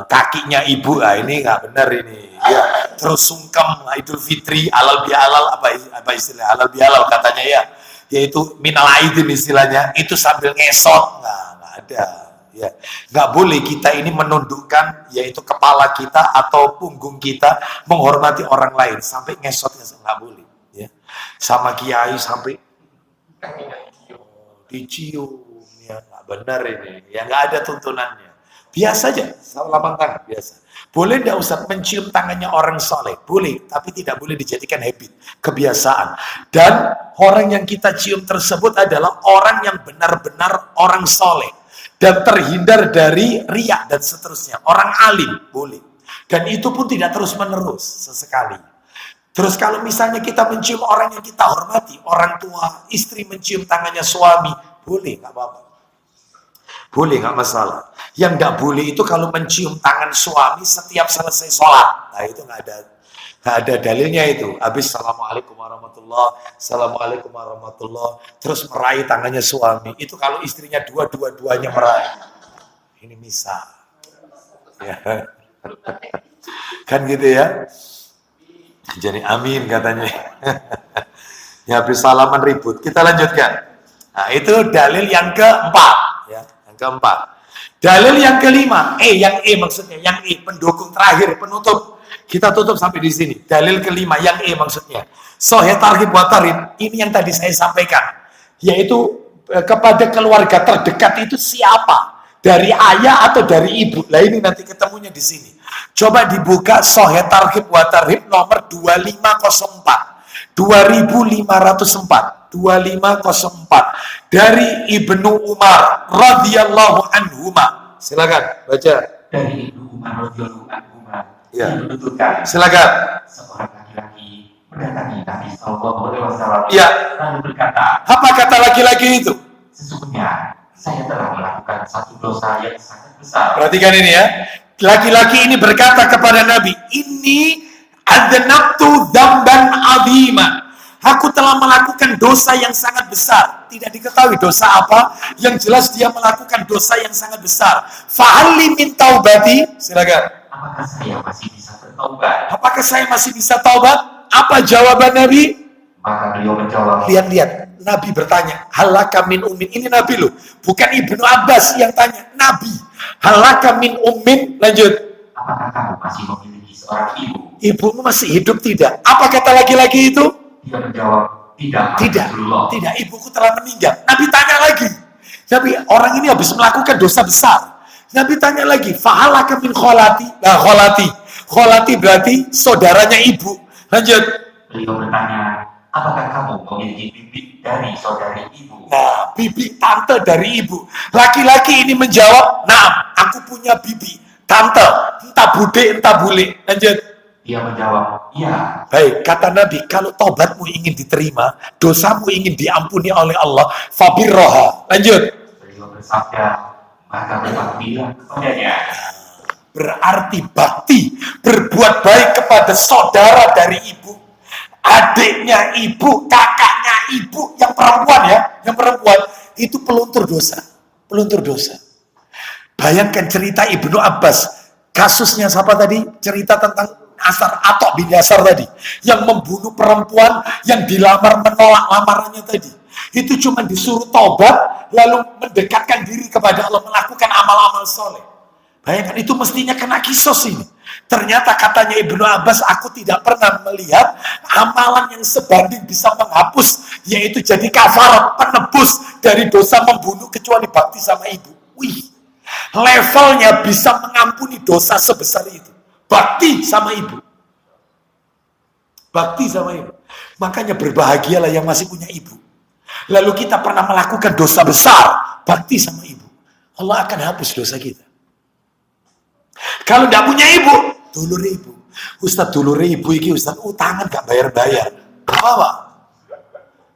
kakinya ibu. Nah, ini nggak benar ini. Ya, terus sungkem Idul Fitri, halal bihalal, apa istilah halal bihalal katanya ya. Yaitu minal aidin istilahnya, itu sambil ngesot. Nah, nggak ada. Ya, nggak boleh kita ini menundukkan yaitu kepala kita atau punggung kita menghormati orang lain sampai ngesotnya, nggak boleh. Ya, sama kiai sampai dicium, ya nggak benar ini. Ya nggak ada tuntunannya. Biasa aja, salaman tangan biasa. Boleh nggak Ustaz mencium tangannya orang soleh? Boleh, tapi tidak boleh dijadikan habit, kebiasaan. Dan orang yang kita cium tersebut adalah orang yang benar-benar orang soleh. Dan terhindar dari riya dan seterusnya. Orang alim, boleh. Dan itu pun tidak terus-menerus, sesekali. Terus kalau misalnya kita mencium orang yang kita hormati, orang tua, istri mencium tangannya suami, boleh, nggak apa-apa. Boleh, nggak masalah. Yang nggak boleh itu kalau mencium tangan suami setiap selesai sholat. Nah itu nggak ada dalilnya itu. Habis assalamualaikum warahmatullah, assalamualaikum warahmatullah, terus meraih tangannya suami. Itu kalau istrinya dua-duanya meraih. Ini misal. Ya. Kan gitu ya. Jadi amin katanya. Ya habis salaman ribut. Kita lanjutkan. Nah itu dalil yang keempat. Ya, yang keempat. Dalil yang kelima, yang maksudnya, yang pendukung terakhir, penutup. Kita tutup sampai di sini. Dalil kelima, yang maksudnya. Sahih Targhib wa Tarhib, ini yang tadi saya sampaikan. Yaitu kepada keluarga terdekat itu siapa? Dari ayah atau dari ibu? Lah ini nanti ketemunya di sini. Coba dibuka Sahih Targhib wa Tarhib nomor 2504. 2504. 2504 dari Ibnu Umar radhiyallahu anhuma. Silakan baca. Dari Ibnu Umar radhiyallahu anhuma. Ya. Menuturkan. Silakan. Seorang laki-laki mendatangi Nabi sallallahu alaihi wasallam. Ya. Lalu berkata, apa kata laki-laki itu? sesungguhnya saya telah melakukan satu dosa yang sangat besar. Perhatikan ini ya. Laki-laki ini berkata kepada Nabi, ini adnabtu dzamban azima. Aku telah melakukan dosa yang sangat besar. Tidak diketahui dosa apa. Yang jelas dia melakukan dosa yang sangat besar. Fa'alli min taubati. Silakan. Apakah saya masih bisa bertaubat? Apakah saya masih bisa taubat? Apa jawaban Nabi? Maka beliau menjawab, Lihat-lihat. Nabi bertanya, halaka min ummin. Ini Nabi loh, bukan Ibnu Abbas yang tanya. Nabi, halaka min ummin. Lanjut. apakah kamu masih memiliki seorang ibu? Ibumu masih hidup tidak? Apa kata laki-laki itu? Dia menjawab, tidak. Tidak, Rasulullah." tidak. Ibuku telah meninggal. Nabi tanya lagi. Nabi, orang ini habis melakukan dosa besar. Nabi tanya lagi, fahalaka min kholati. Nah, kholati. Kholati berarti saudaranya ibu. Lanjut. Beliau bertanya, apakah kamu memiliki bibi dari saudari ibu? Nah, bibi, tante dari ibu. Laki-laki ini menjawab, nah, aku punya bibi, tante, entah bude, entah bule. Lanjut. Dia menjawab, iya. Baik, kata Nabi, kalau tobatmu ingin diterima, dosamu ingin diampuni oleh Allah, fabirroha. Lanjut. Beliau bersabda, maka berbaktilah kepadanya. Berarti bakti, berbuat baik kepada saudara dari ibu, adiknya ibu, kakaknya ibu, yang perempuan ya, yang perempuan, itu peluntur dosa. Peluntur dosa. Bayangkan cerita Ibnu Abbas, kasusnya siapa tadi? Cerita tentang Asar, Atok bin Yasar tadi, yang membunuh perempuan yang dilamar, menolak lamarannya tadi. Itu cuma disuruh tobat, lalu mendekatkan diri kepada Allah, melakukan amal-amal soleh. Bayangkan, itu mestinya kena kisos ini. Ternyata katanya Ibnu Abbas, aku tidak pernah melihat amalan yang sebanding bisa menghapus, yaitu jadi kafarat, penebus dari dosa membunuh, kecuali bakti sama ibu. Wih, levelnya bisa mengampuni dosa sebesar itu. Bakti sama ibu. Bakti sama ibu. Makanya berbahagialah yang masih punya ibu. Lalu kita pernah melakukan dosa besar, bakti sama ibu. Allah akan hapus dosa kita. Kalau tidak punya ibu, dulur ibu. Ustaz, dulur ibu ini Ustaz utangan gak bayar-bayar. Apa?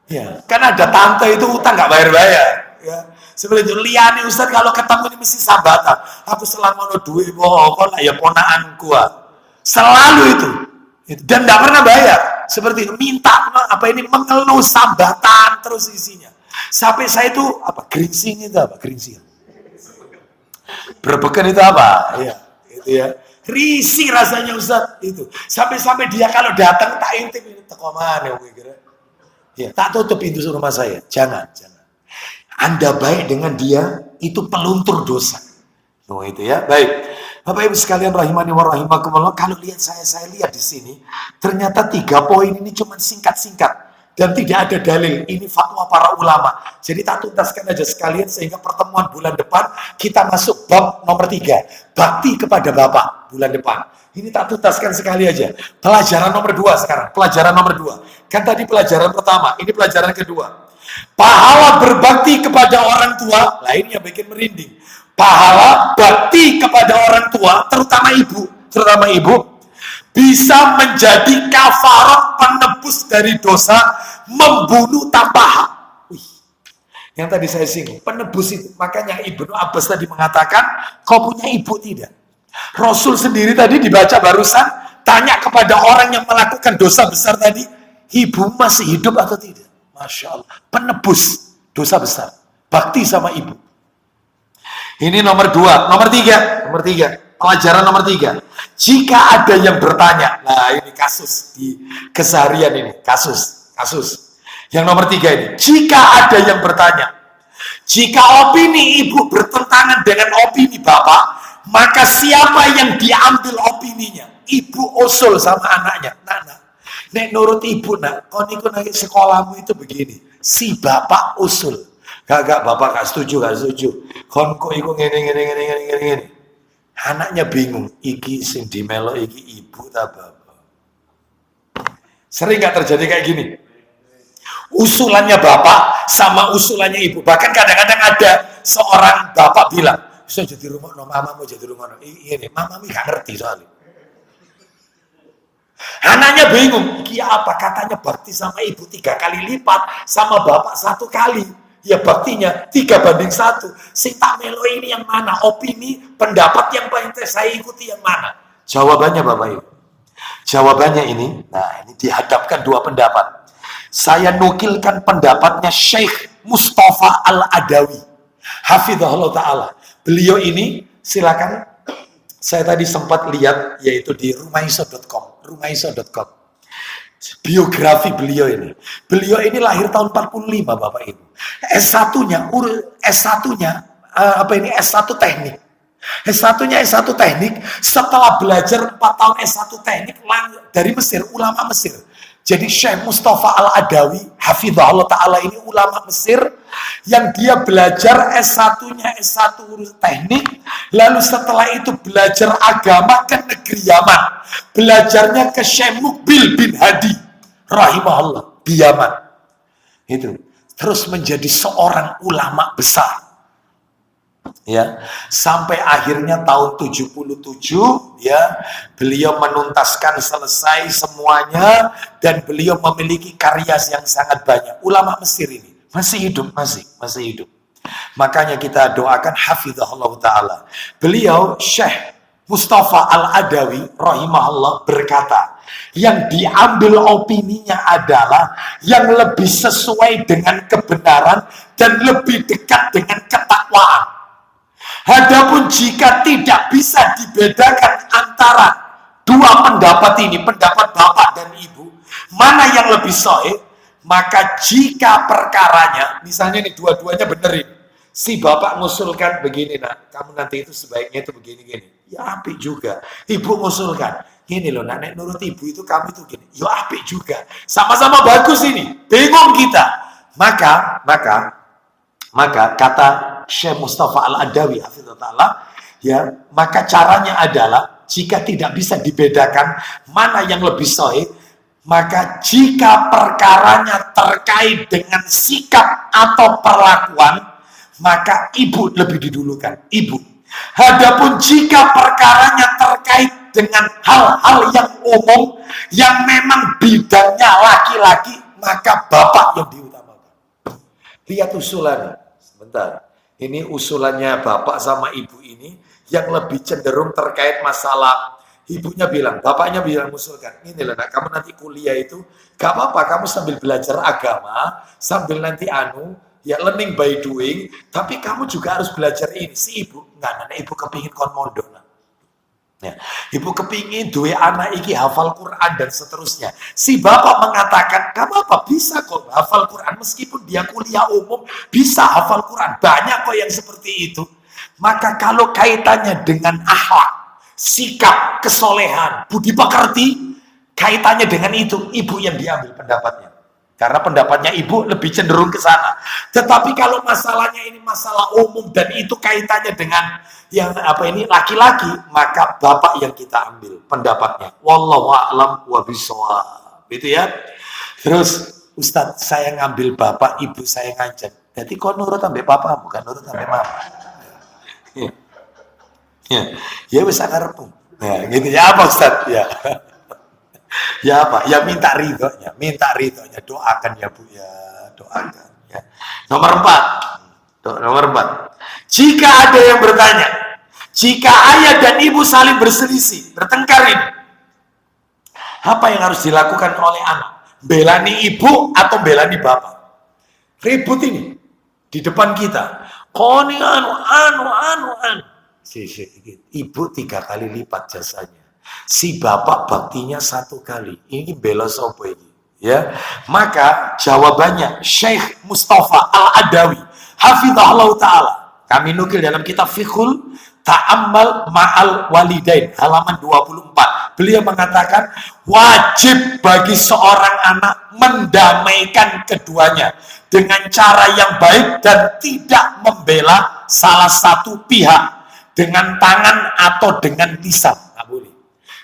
Ya, kan ada tante itu utang gak bayar-bayar. Ya. Seperti itu, liane Ustaz kalau ketemu ini mesti sambatan. Aku selama no duit, kok lah ya ponaanku. Selalu itu. Dan tidak pernah bayar. Seperti itu, minta apa ini mengeluh sambatan terus isinya. Sampai saya itu apa? Geringsing itu apa? Geringsing. Berbekan itu apa? Iya, itu ya. Risih rasanya Ustaz itu. Sampai-sampai dia kalau datang tak intip ini teko mana kira. Ya, tak tutup pintu rumah saya. Jangan. Anda baik dengan dia, itu peluntur dosa. Oh, itu ya. Baik. Bapak Ibu sekalian rahimani wa rahimakumullah, kalau lihat saya lihat di sini, ternyata 3 poin ini cuma singkat-singkat dan tidak ada dalil. Ini fatwa para ulama. Jadi tak tuntaskan aja sekalian sehingga pertemuan bulan depan kita masuk bab nomor 3. Bakti kepada Bapak bulan depan. Ini tak tuntaskan sekali aja. Pelajaran nomor 2 sekarang. Pelajaran nomor 2. Kan tadi pelajaran pertama, ini pelajaran kedua. Pahala berbakti kepada orang tua, lah ini yang bikin merinding. Pahala bakti kepada orang tua, terutama ibu, bisa menjadi kafarat penebus dari dosa membunuh tanpa hak. Wih, yang tadi saya singgung, penebus itu. Makanya Ibnu Abbas tadi mengatakan, kau punya ibu tidak? Rasul sendiri tadi dibaca barusan, tanya kepada orang yang melakukan dosa besar tadi, ibu masih hidup atau tidak? Masya Allah, penebus dosa besar, bakti sama ibu. Ini nomor 2, nomor 3, pelajaran nomor 3. Jika ada yang bertanya, nah ini kasus di keseharian ini, kasus. Yang nomor 3 ini, jika ada yang bertanya, jika opini ibu bertentangan dengan opini bapak, maka siapa yang diambil opininya? Ibu usul sama anaknya, Nana. Nek nurut ibu nak, kau niku nang sekolahmu itu begini. Si bapak usul. Gak, bapak gak setuju. Konko iku ngene. Anaknya bingung, iki sing dimelo iki ibu ta bapak. Sering gak terjadi kayak gini? Usulannya bapak sama usulannya ibu. Bahkan kadang-kadang ada seorang bapak bilang, bisa jadi rumah no, mama mau jadi rumah no. Ini mama gak ngerti soalnya. Anaknya bingung, iki apa? Katanya bakti sama ibu 3 kali lipat, sama bapak 1 kali. Ya baktinya 3:1. Sing tak melo ini yang mana? Opini, pendapat yang paling saya ikuti yang mana? Jawabannya Bapak Ibu. Jawabannya ini dihadapkan 2 pendapat. Saya nukilkan pendapatnya Syekh Mustafa Al-Adawi. Hafizahullah Ta'ala. Beliau ini, silakan, saya tadi sempat lihat, yaitu di rumaiso.com. Biografi beliau ini. Beliau ini lahir tahun 45 Bapak Ibu. S1-nya S1 teknik. S1 teknik, setelah belajar 4 tahun S1 teknik dari Mesir, ulama Mesir. Jadi Syekh Mustafa Al-Adawi, hafizahullah ta'ala, ini ulama Mesir yang dia belajar S1-nya S1 teknik, lalu setelah itu belajar agama ke negeri Yaman. Belajarnya ke Syekh Mukbil bin Hadi rahimahullah di Yaman. Itu. Terus menjadi seorang ulama besar. Ya, sampai akhirnya tahun 77 ya, beliau menuntaskan selesai semuanya dan beliau memiliki karya yang sangat banyak. Ulama Mesir ini masih hidup. Makanya kita doakan hafizahullah taala. Beliau Syekh Mustafa Al-Adawi rahimahullah berkata, yang diambil opininya adalah yang lebih sesuai dengan kebenaran dan lebih dekat dengan ketakwaan. Adapun jika tidak bisa dibedakan antara 2 pendapat ini, pendapat bapak dan ibu, mana yang lebih sahih, maka jika perkaranya, misalnya nih dua-duanya benerin, si bapak ngusulkan begini, nak, kamu nanti itu sebaiknya itu begini-gini, ya apik juga. Ibu ngusulkan, gini loh, nak, nurut ibu itu kamu itu gini, ya apik juga. Sama-sama bagus ini, bingung kita. Maka kata Syekh Mustafa Al-Adawi hafizahullah, ya, maka caranya adalah jika tidak bisa dibedakan mana yang lebih sahih, maka jika perkaranya terkait dengan sikap atau perlakuan, maka ibu lebih didulukan, ibu. Adapun jika perkaranya terkait dengan hal-hal yang umum yang memang bidangnya laki-laki, maka bapak yang diutamakan. Lihat usulannya. Sebentar. Ini usulannya bapak sama ibu ini yang lebih cenderung terkait masalah. Ibunya bilang, bapaknya bilang usulkan, ini lah nak, kamu nanti kuliah itu gak apa-apa, kamu sambil belajar agama, sambil nanti ya learning by doing, tapi kamu juga harus belajar ini. Si ibu, ibu kepingin kon mondok. Ya, ibu kepingin duwe anak iki hafal Quran dan seterusnya. Si bapak mengatakan, gak apa-apa, bisa kok hafal Quran meskipun dia kuliah umum, bisa hafal Quran. Banyak kok yang seperti itu. Maka kalau kaitannya dengan akhlak, sikap, kesolehan, budi pekerti, kaitannya dengan itu, ibu yang diambil pendapatnya. Karena pendapatnya ibu lebih cenderung ke sana. Tetapi kalau masalahnya ini masalah umum dan itu kaitannya dengan yang laki-laki, maka bapak yang kita ambil pendapatnya. Wallahu a'lam wa bishawab. Gitu ya. Terus Ustadz, saya ngambil bapak, ibu saya ngajar. Jadi kau nurut sampai papa, bukan nurut sampai mama. Ya bisa ngarep. Nah, gitu ya apa Ustadz? Ya. Ya apa? Ya minta ridhonya, doakan ya Bu ya, doakan ya. Nomor 4. Jika ada yang bertanya, jika ayah dan ibu saling berselisih, bertengkar ini, apa yang harus dilakukan oleh anak? Belani ibu atau belani bapak? Ribut ini di depan kita. Koni ibu 3 kali lipat jasanya. Si bapak baktinya 1 kali. Ini bela sopo ini, ya. Maka jawabannya Syekh Mustafa Al-Adawi hafizahullah taala. Kami nukil dalam kitab Fiqhul Ta'ammal Ma'al Walidain halaman 24. beliau mengatakan wajib bagi seorang anak mendamaikan keduanya dengan cara yang baik dan tidak membela salah satu pihak dengan tangan atau dengan lisan. Nggak boleh.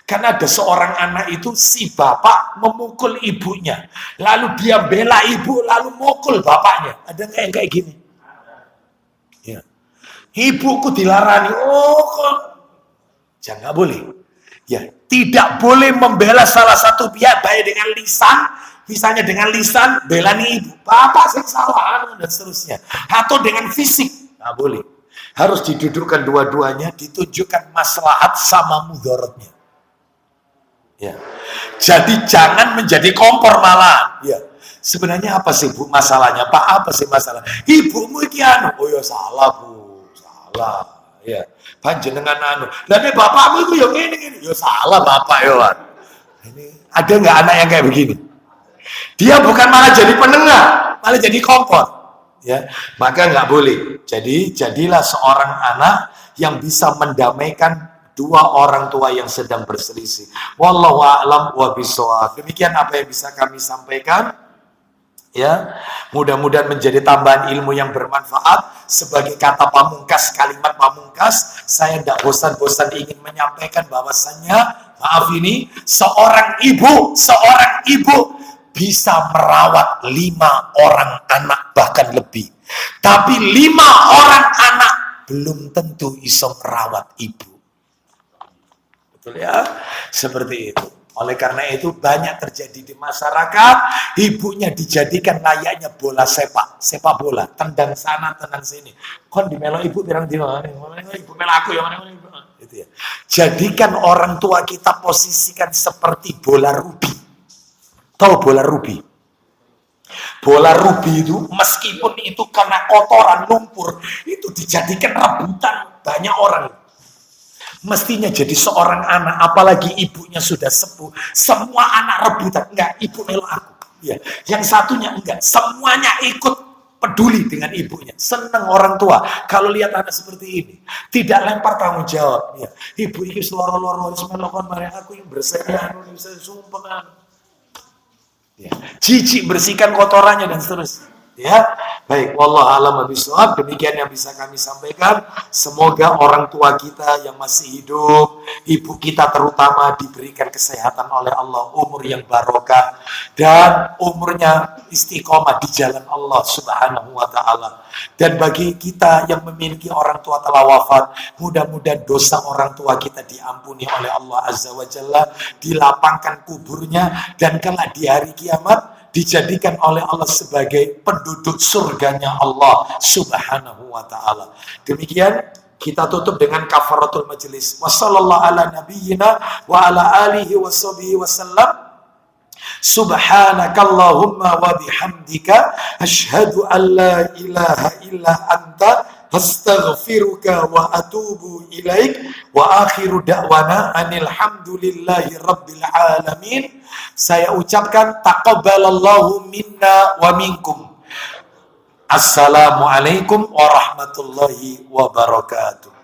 Karena ada seorang anak itu, si bapak memukul ibunya, lalu dia bela ibu, lalu mukul bapaknya. Ada nggak yang kayak gini? Ya. Ibuku dilarani, jangan, nggak boleh. Ya, tidak boleh membela salah satu pihak baik dengan lisan, misalnya dengan lisan belani ibu, bapak sih salah, dan seterusnya. Atau dengan fisik, nggak boleh. Harus didudukkan dua-duanya, ditunjukkan maslahat sama mudaratnya. Ya. Jadi jangan menjadi kompor malah. Ya. Sebenarnya apa sih Bu masalahnya? Pak, apa sih masalah? Ibumu iki anu. Oh ya salah Bu, salah. Ya. Panjenengan anu. Lah nek bapakmu iku yo ngene-ngene. Yo salah bapak yo. Ini ada nggak anak yang kayak begini? Dia bukan malah jadi penengah, malah jadi kompor. Ya, maka nggak boleh. Jadi jadilah seorang anak yang bisa mendamaikan dua orang tua yang sedang berselisih. Wallahu a'lam wa bishawab. Demikian apa yang bisa kami sampaikan. Ya, mudah-mudahan menjadi tambahan ilmu yang bermanfaat. Sebagai kata pamungkas, kalimat pamungkas, saya tidak bosan-bosan ingin menyampaikan bahwasannya, maaf ini, seorang ibu bisa merawat 5 orang anak bahkan lebih. Tapi 5 orang anak belum tentu iso merawat ibu. Betul ya? Seperti itu. Oleh karena itu banyak terjadi di masyarakat, ibunya dijadikan layaknya bola sepak bola, tendang sana, tendang sini. Kon di melo ibu pirang dino, ibu melo aku ya mana gitu ya. Jadikan orang tua kita posisikan seperti bola rubi. Tahu bola rubi? Bola rubi itu meskipun itu karena kotoran lumpur, itu dijadikan rebutan banyak orang. Mestinya jadi seorang anak, apalagi ibunya sudah sepuh, semua anak rebutan. Enggak, ibu melo aku. Ya. Yang satunya enggak, semuanya ikut peduli dengan ibunya. Senang orang tua kalau lihat anak seperti ini. Tidak lempar tanggung jawab. Ya. Ibu ini seloro-loro, semelokon bareng aku yang bersihnya, bisa sumpah. Ya. Jijik bersihkan kotorannya dan seterusnya. Ya, baik. Wallahu a'lam bishawab. Demikian yang bisa kami sampaikan. Semoga orang tua kita yang masih hidup, ibu kita terutama diberikan kesehatan oleh Allah, umur yang barokah dan umurnya istiqomah di jalan Allah Subhanahu wa taala. Dan bagi kita yang memiliki orang tua telah wafat, mudah-mudahan dosa orang tua kita diampuni oleh Allah Azza wa Jalla, dilapangkan kuburnya, dan kelak di hari kiamat dijadikan oleh Allah sebagai penduduk surganya Allah Subhanahu wa ta'ala. Demikian kita tutup dengan kafaratul majelis. Wassallallahu ala nabiyyina wa ala alihi wa sahbihi wasallam. Subhanakallahumma wa bihamdika asyhadu an la ilaha illa anta astaghfiruka wa atubu ilaik wa akhiru da'wana anil hamdulillahi rabbil alamin. Saya ucapkan taqabbalallahu minna wa minkum. Assalamualaikum warahmatullahi wabarakatuh.